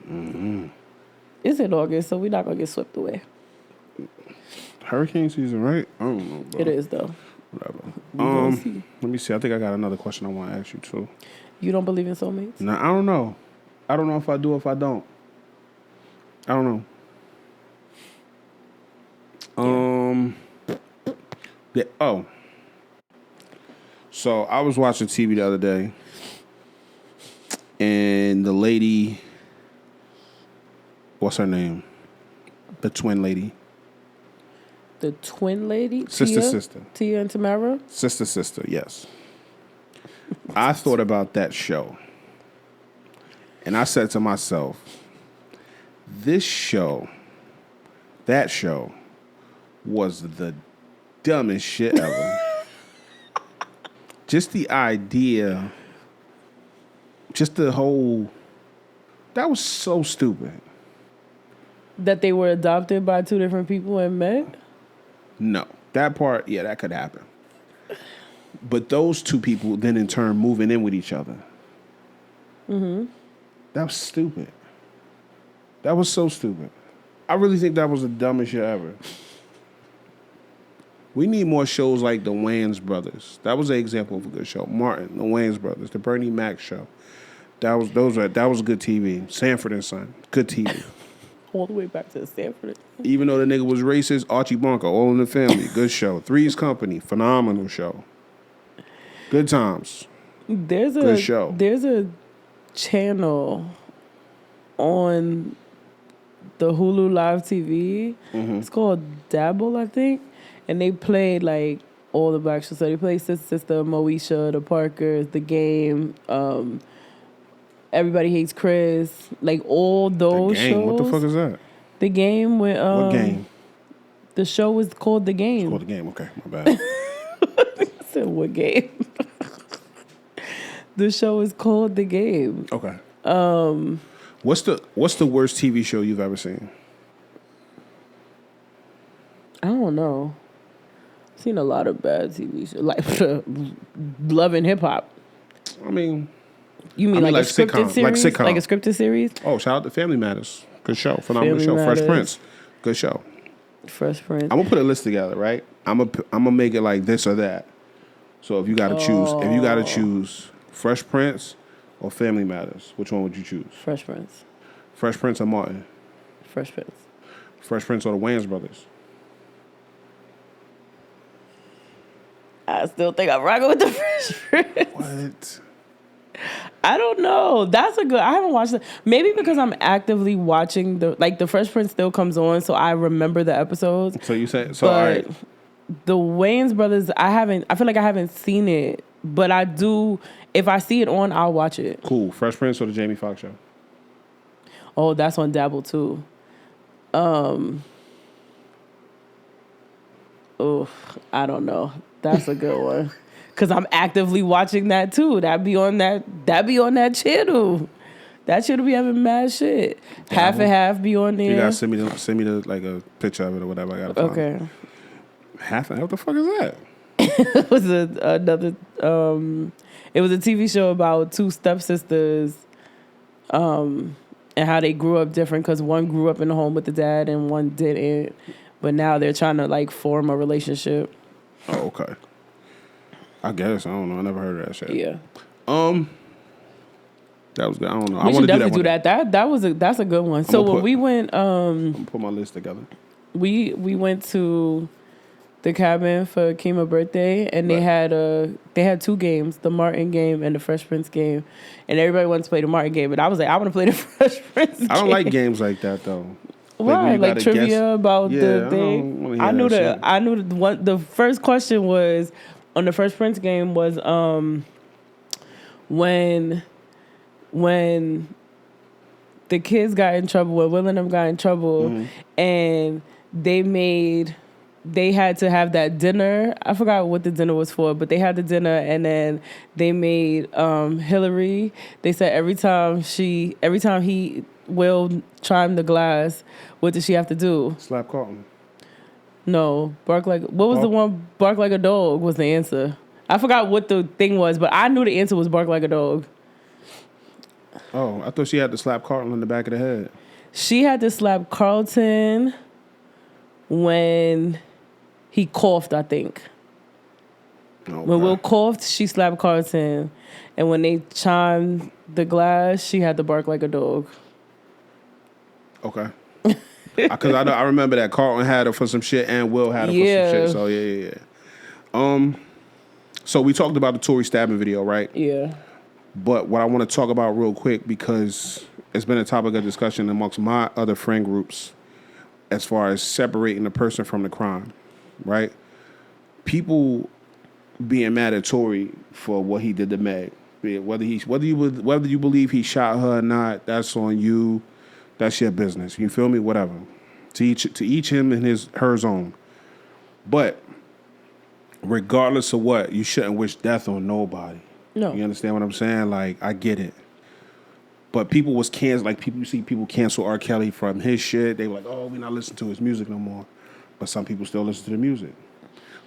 Mm-hmm. It's in August, so we're not going to get swept away. Hurricane season, right? I don't know, bro. It is, though. Whatever. Let me see. I think I got another question I want to ask you, too. You don't believe in soulmates? No, I don't know. I don't know if I do or if I don't. I don't know. So I was watching TV the other day, and the lady, what's her name? The twin lady. The twin lady? Sister. Tia and Tamara? Sister, yes. I thought about that show. And I said to myself, that show was the dumbest shit ever. Just the idea, just the whole, that was so stupid. That they were adopted by two different people and met? No. That part, yeah, that could happen. But those two people then in turn moving in with each other. Mm-hmm. That was stupid. That was so stupid. I really think that was the dumbest shit ever. We need more shows like the Wayans Brothers. That was an example of a good show. Martin, the Wayans Brothers, the Bernie Mac show. That was good TV. Sanford and Son, good TV. All the way back to Sanford. Even though the nigga was racist, Archie Bunker, All in the Family, good show. Three's Company, phenomenal show. Good times. Good show. There's a channel on the Hulu Live TV. Mm-hmm. It's called Dabble, I think. And they played like all the black shows. So they played Sister, Moesha, The Parkers, The Game, Everybody Hates Chris, like all those The Game? shows. What the fuck is that? The Game with what game? The show was called The Game. It's called The Game. Okay, my bad. I said what game? The show is called The Game. Okay. What's the worst TV show you've ever seen? I don't know. I've seen a lot of bad TV shows, like Love and Hip Hop. I mean, you mean like a scripted series? Like sitcom. Like a scripted series? Oh, shout out to Family Matters. Good show. Phenomenal show. Matters. Fresh Prince. Good show. Fresh Prince. I'm gonna put a list together, right? I'm gonna make it like this or that. So if you gotta choose Fresh Prince or Family Matters, which one would you choose? Fresh Prince. Fresh Prince or Martin? Fresh Prince. Fresh Prince or the Wayans Brothers? I still think I'm rocking with the Fresh Prince. What? I don't know. I haven't watched it. Maybe because I'm actively watching the Fresh Prince still comes on, so I remember the episodes. So you say but all right. The Wayans Brothers, I feel like I haven't seen it, but I do. If I see it on, I'll watch it. Cool. Fresh Prince or the Jamie Foxx show? Oh, that's on Dabble too. Oh, I don't know. That's a good one. Cause I'm actively watching that too. That be on that channel. That channel be having mad shit. Half and half be on there. You gotta send me the like a picture of it or whatever. I gotta find okay. It. Half and half. What the fuck is that? It was another. It was a TV show about two stepsisters, and how they grew up different. Cause one grew up in the home with the dad and one didn't. But now they're trying to like form a relationship. Oh, okay. I guess. I don't know. I never heard of that shit. Yeah. That was good. I don't know. We should definitely do that. That's a good one. So when we went, I'm gonna put my list together. We went to the cabin for Kima's birthday, and they had two games, the Martin game and the Fresh Prince game, and everybody wanted to play the Martin game, but I was like, I want to play the Fresh Prince game. I don't like games like that though. Why? Like trivia guess. About the thing. I knew the first question was on the Fresh Prince game was when the kids got in trouble, when Will and them got in trouble, mm-hmm. and they had to have that dinner. I forgot what the dinner was for, but they had the dinner, and then they made Hillary. They said every time he Will chime the glass, what did she have to do? Slap Carlton. No, bark like. What was the one? Bark like a dog was the answer. I forgot what the thing was, but I knew the answer was bark like a dog. Oh, I thought she had to slap Carlton in the back of the head. She had to slap Carlton when he coughed, I think. Okay. When Will coughed, she slapped Carlton. And when they chimed the glass, she had to bark like a dog. Okay. Because I remember that Carlton had her for some shit and Will had her for some shit. So, yeah. So we talked about the Tory stabbing video, right? Yeah. But what I want to talk about real quick, because it's been a topic of discussion amongst my other friend groups as far as separating the person from the crime, right? People being mad at Tory for what he did to Meg. Whether you believe he shot her or not, that's on you. That's your business. You feel me? Whatever. To each him and hers own. But regardless of what, you shouldn't wish death on nobody. No. You understand what I'm saying? Like, I get it. But people was canceled. Like, you see people cancel R. Kelly from his shit. They were like, oh, we're not listening to his music no more. But some people still listen to the music.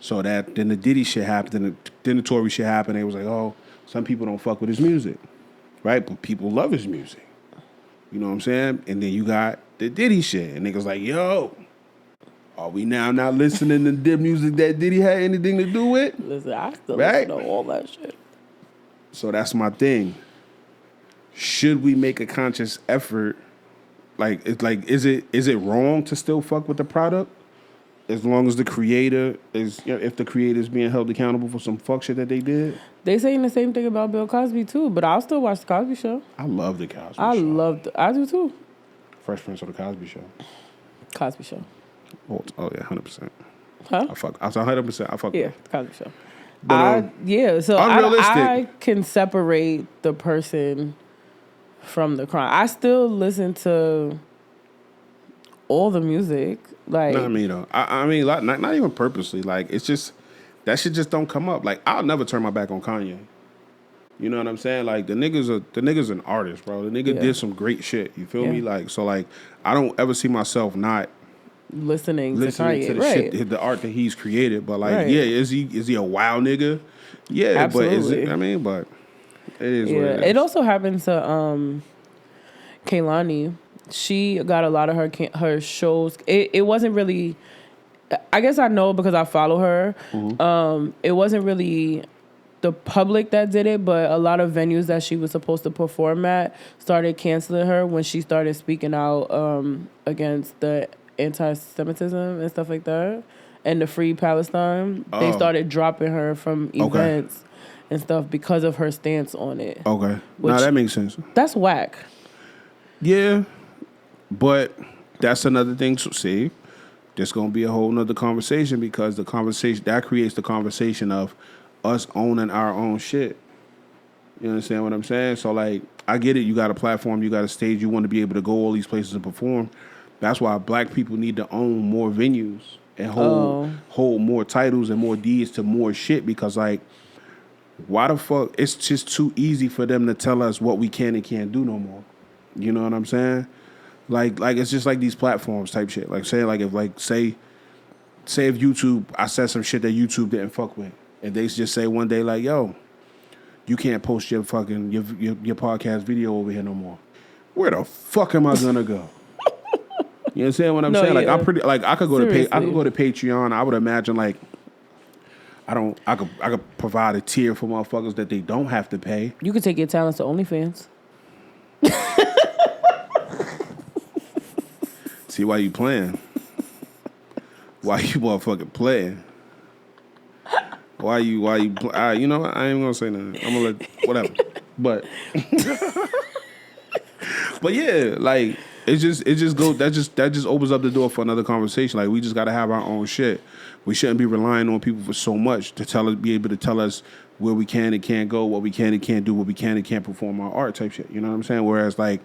So then the Diddy shit happened. Then the Tory shit happened. They was like, oh, some people don't fuck with his music. Right? But people love his music. You know what I'm saying? And then you got the Diddy shit. And niggas like, yo, are we now not listening to the music that Diddy had anything to do with? Listen, I still listen to all that shit. So that's my thing. Should we make a conscious effort? Like, is it wrong to still fuck with the product? As long as the creator is, if the creator is being held accountable for some fuck shit that they did. They saying the same thing about Bill Cosby too, but I'll still watch the Cosby Show. I love the Cosby Show. I do too. Fresh Prince of the Cosby Show. Cosby Show. Oh yeah, 100%. Huh? I was 100%. I fuck. Yeah, the Cosby Show. But, so unrealistic. I can separate the person from the crime. I still listen to all the music. Like, not me though. I mean, not even purposely. Like, it's just that shit just don't come up. Like, I'll never turn my back on Kanye. You know what I'm saying? Like, the nigga's an artist, bro. The nigga did some great shit. You feel me? Like, so like, I don't ever see myself not listening to Kanye, to the shit, the art that he's created. But like, is he a wild nigga? Yeah, absolutely. But is it? I mean, but it is. What it is. It also happened to Kehlani. She got a lot of her shows. It wasn't really. I guess I know because I follow her. Mm-hmm. It wasn't really the public that did it, but a lot of venues that she was supposed to perform at started canceling her when she started speaking out against the anti-Semitism and stuff like that, and the Free Palestine. They started dropping her from events and stuff because of her stance on it. Okay, now that makes sense. That's whack. Yeah, but that's another thing. So see, there's gonna be a whole nother conversation, because the conversation that creates the conversation of us owning our own shit. You understand what I'm saying? So like, I get it. You got a platform, you got a stage, you want to be able to go all these places and perform. That's why black people need to own more venues and hold more titles and more deeds to more shit, because like, why the fuck? It's just too easy for them to tell us what we can and can't do no more. You know what I'm saying? Like it's just like these platforms type shit. Like say if YouTube, I said some shit that YouTube didn't fuck with, and they just say one day like, yo, you can't post your fucking your podcast video over here no more. Where the fuck am I gonna go? You understand what I'm saying? Like, I'm pretty, like, I could go to Patreon. I would imagine like, I could provide a tier for motherfuckers that they don't have to pay. You could take your talents to OnlyFans. See why you playing? Why you motherfucking playing? Why you you know what? I ain't gonna say nothing. I'm gonna let whatever. But but yeah, like it just goes that just opens up the door for another conversation. Like, we just gotta have our own shit. We shouldn't be relying on people for so much to be able to tell us where we can and can't go, what we can and can't do, what we can and can't perform our art type shit. You know what I'm saying? Whereas like,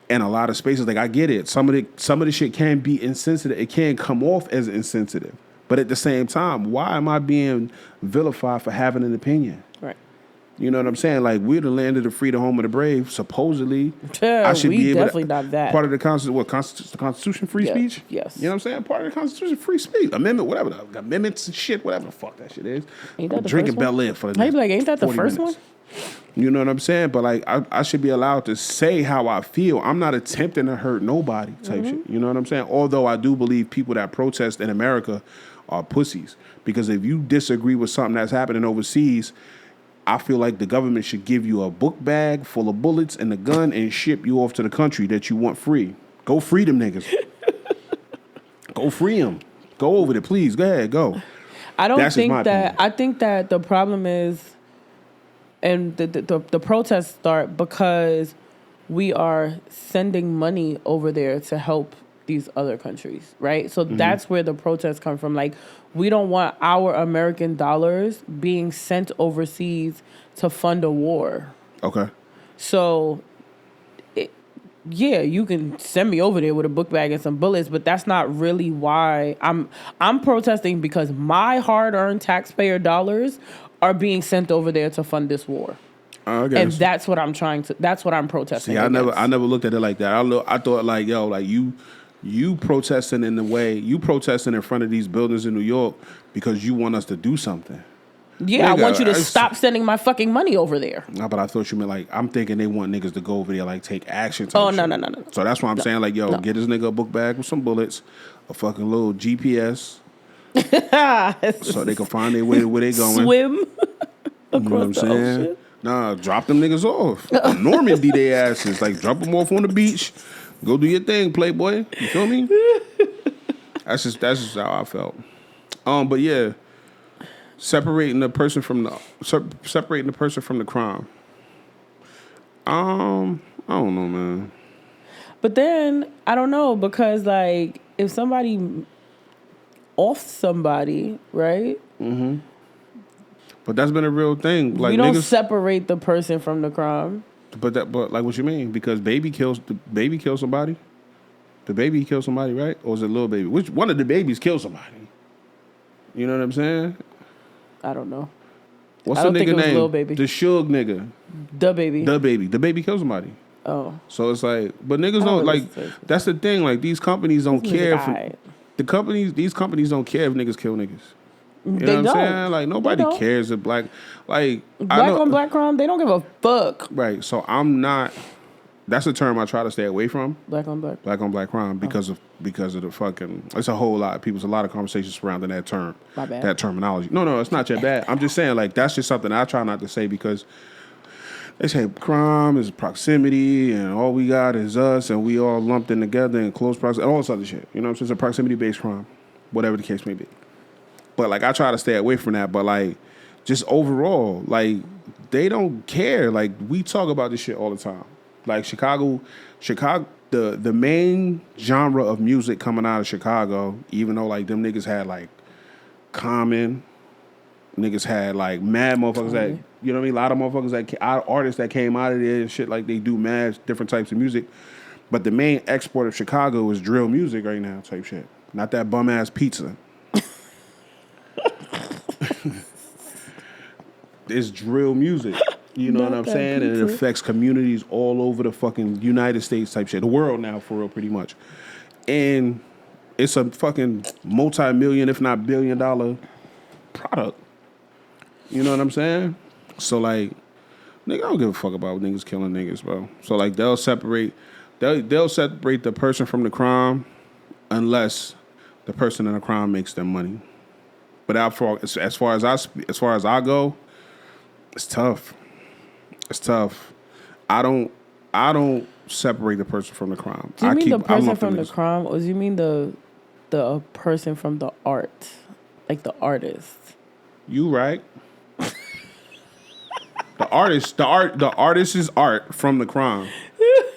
in a lot of spaces, like, I get it. Some of the shit can be insensitive. It can come off as insensitive. But at the same time, why am I being vilified for having an opinion? Right. You know what I'm saying? Like, we're the land of the free, the home of the brave. Supposedly, I should be able definitely to, not that. Part of the Constitution, free speech? Yes. You know what I'm saying? Part of the Constitution, free speech. Amendment, whatever. Amendments and shit, whatever the fuck that shit is. Ain't that the drinking first one? Bel Air for the I'd be like, ain't that the first minutes. one? You know what I'm saying? But like, I should be allowed to say how I feel. I'm not attempting to hurt nobody type shit. You know what I'm saying? Although I do believe people that protest in America are pussies. Because if you disagree with something that's happening overseas, I feel like the government should give you a book bag full of bullets and a gun and ship you off to the country that you want free. Go free them niggas. Go free them. Go over there, please. Go ahead, go. I think that the problem is And the protests start because we are sending money over there to help these other countries, right? So that's where the protests come from. Like, we don't want our American dollars being sent overseas to fund a war. Okay. So, yeah, you can send me over there with a book bag and some bullets, but that's not really why I'm protesting, because my hard-earned taxpayer dollars are being sent over there to fund this war. I guess. And that's what I'm protesting. See, I never looked at it like that. I thought like, yo, like you protesting in the way you protesting in front of these buildings in New York because you want us to do something. Yeah, Nigga, I want you to stop sending my fucking money over there. No, but I thought you meant like, I'm thinking they want niggas to go over there, like take action. Oh, no. So that's why I'm saying, like, yo, get this nigga a book bag with some bullets, a fucking little GPS, so they can find their way where they going. Swim across you know what I'm saying? Ocean. Nah, drop them niggas off. Normandy they asses. Like, drop them off on the beach. Go do your thing, playboy. You feel me? That's just how I felt. But yeah. Separating the person from the crime. I don't know, man. But then I don't know, because like if somebody off somebody, right? Mm-hmm. But that's been a real thing. Like, we don't niggas, separate the person from the crime. But like, what you mean? Because the baby kills somebody. The baby kills somebody, right? Or is it little baby? Which one of the babies kills somebody? You know what I'm saying? I don't know. What's the nigga name? Lil Baby. The Suge nigga. The baby. The baby kills somebody. Oh. So it's like, but niggas don't like. That's the thing. Like, these companies don't care. These companies don't care if niggas kill niggas. You know what I'm saying? Like, nobody cares if black on black crime. They don't give a fuck. Right. So I'm not. That's a term I try to stay away from. Black on black crime because of the fucking. It's a whole lot. There's a lot of conversations surrounding that term. My bad. That terminology. No, it's not that bad. I'm just saying, like, that's just something I try not to say, because they say crime is proximity and all we got is us and we all lumped in together in close proximity, all this other shit. You know what I'm saying? It's a proximity based crime, whatever the case may be. But like, I try to stay away from that. But like, just overall, like, they don't care. Like, we talk about this shit all the time. Like, Chicago, the main genre of music coming out of Chicago, even though like them niggas had like Common, niggas had like mad motherfuckers that, you know what I mean? A lot of motherfuckers artists that came out of there and shit, like they do mad different types of music. But the main export of Chicago is drill music right now, type shit. Not that bum ass pizza. It's drill music. You know what I'm saying? And it affects communities all over the fucking United States type shit. The world now, for real, pretty much. And it's a fucking multi-million, if not billion-dollar product. You know what I'm saying? So, like, nigga, I don't give a fuck about niggas killing niggas, bro. So, like, they'll separate the person from the crime unless the person in the crime makes them money. But as far as I go, it's tough. It's tough. I don't separate the person from the crime. Do you mean the person from the crime, or do you mean the person from the art, like the artist? You right. The artist is art from the crime.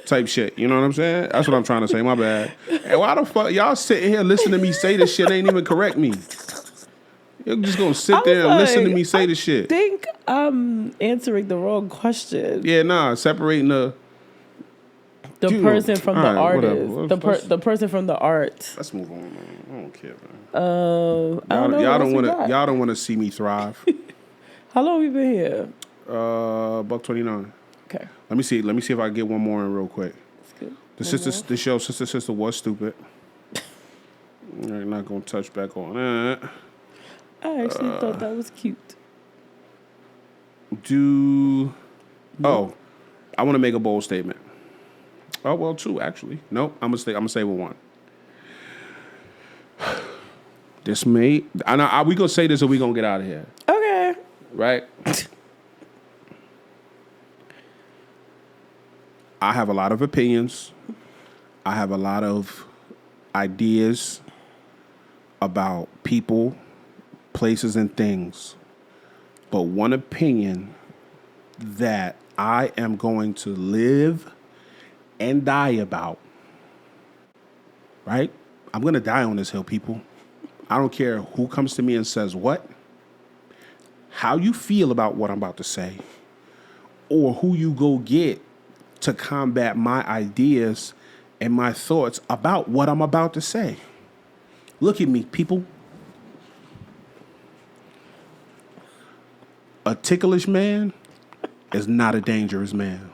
Type shit. You know what I'm saying? That's what I'm trying to say. My bad. And why the fuck y'all sitting here listening to me say this shit ain't even correct me? You're just gonna sit there and listen to me say this shit. I think I'm answering the wrong question. Yeah, nah. Separating the person from the artist. The person from the art. Let's move on, man. I don't care, man. Y'all don't want to see me thrive. How long have you been here? $1.29. Okay. Let me see if I can get one more in real quick. That's good. The show Sister was stupid. I'm not gonna touch back on that. I actually thought that was cute. I want to make a bold statement. Oh, well, two, actually. Nope, I'm gonna say with one. We gonna say this or we gonna get out of here. Okay. Right? I have a lot of opinions. I have a lot of ideas about people, places, and things. But one opinion that I am going to live and die about, right? I'm going to die on this hill, people. I don't care who comes to me and says what, how you feel about what I'm about to say, or who you go get to combat my ideas and my thoughts about what I'm about to say. Look at me, people. A ticklish man is not a dangerous man.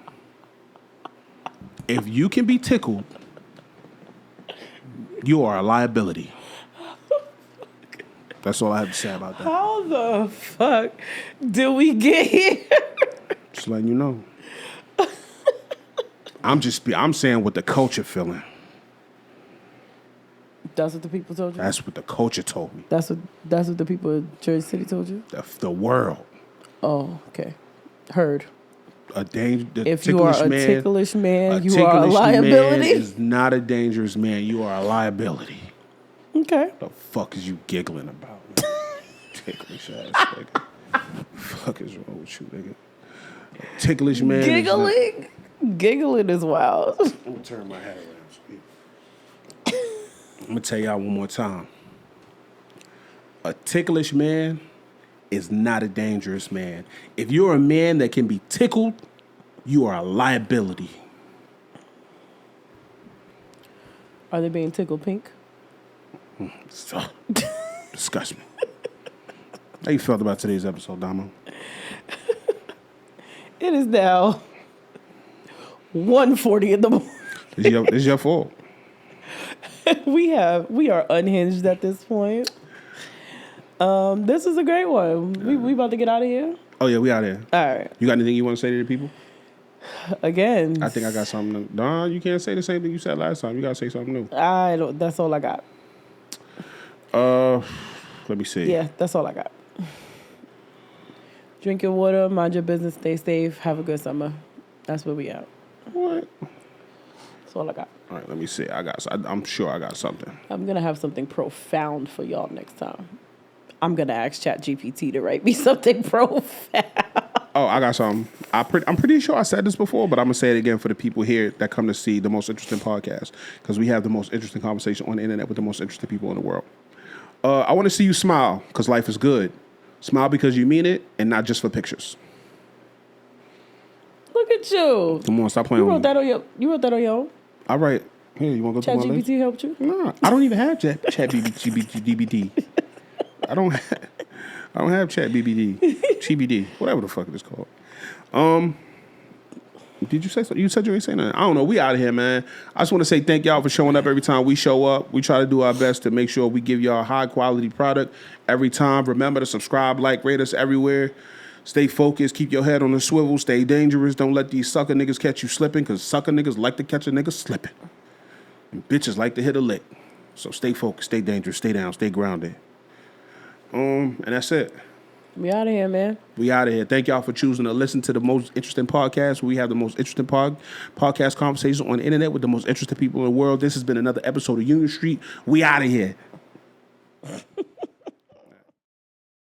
If you can be tickled, you are a liability. That's all I have to say about that. How the fuck did we get here? Just letting you know. I'm saying what the culture feeling. That's what the people told you? That's what the culture told me. That's what the people in Jersey City told you? The world. Oh, okay. Heard. If you are a ticklish man, you are a liability. Man is not a dangerous man. You are a liability. Okay. The fuck is you giggling about, man? Ticklish ass nigga. Fuck is wrong with you, nigga? A ticklish man. Giggling is wild. I'm gonna turn my head around. I'm gonna tell y'all one more time. A ticklish man is not a dangerous man. If you're a man that can be tickled, you are a liability. Are they being tickled pink? So, disgust me. How you felt about today's episode, Domo? It is now 1:40 in the morning. It's your fault. We are unhinged at this point. This is a great one. We about to get out of here. Oh yeah, we out here. All right. You got anything you want to say to the people? Again, I think I got something. No, you can't say the same thing you said last time. You gotta say something new. I don't. That's all I got. Let me see. Yeah, that's all I got. Drink your water, mind your business, stay safe, have a good summer. That's where we at. What? That's all I got. All right, let me see. I'm sure I got something. I'm gonna have something profound for y'all next time. I'm gonna ask ChatGPT to write me something profound. Oh, I got something. I'm pretty sure I said this before, but I'm gonna say it again for the people here that come to see the most interesting podcast, because we have the most interesting conversation on the internet with the most interesting people in the world. I want to see you smile, because life is good. Smile because you mean it, and not just for pictures. Look at you. Come on, stop playing with me. You wrote that on your own? All right. Here, you want to go to my list? ChatGPT helped you? No, I don't even have ChatGPT. I don't have ChatGPT. GBD. Whatever the fuck it is called. Did you say something? You said you ain't saying nothing. I don't know. We out of here, man. I just want to say thank y'all for showing up every time we show up. We try to do our best to make sure we give y'all a high quality product every time. Remember to subscribe, like, rate us everywhere. Stay focused. Keep your head on the swivel. Stay dangerous. Don't let these sucker niggas catch you slipping, because sucker niggas like to catch a nigga slipping. And bitches like to hit a lick. So stay focused. Stay dangerous. Stay down. Stay grounded. And that's it. We out of here, man. We out of here. Thank y'all for choosing to listen to the most interesting podcast, where we have the most interesting podcast conversations on the internet with the most interesting people in the world. This has been another episode of Union Street. We out of here.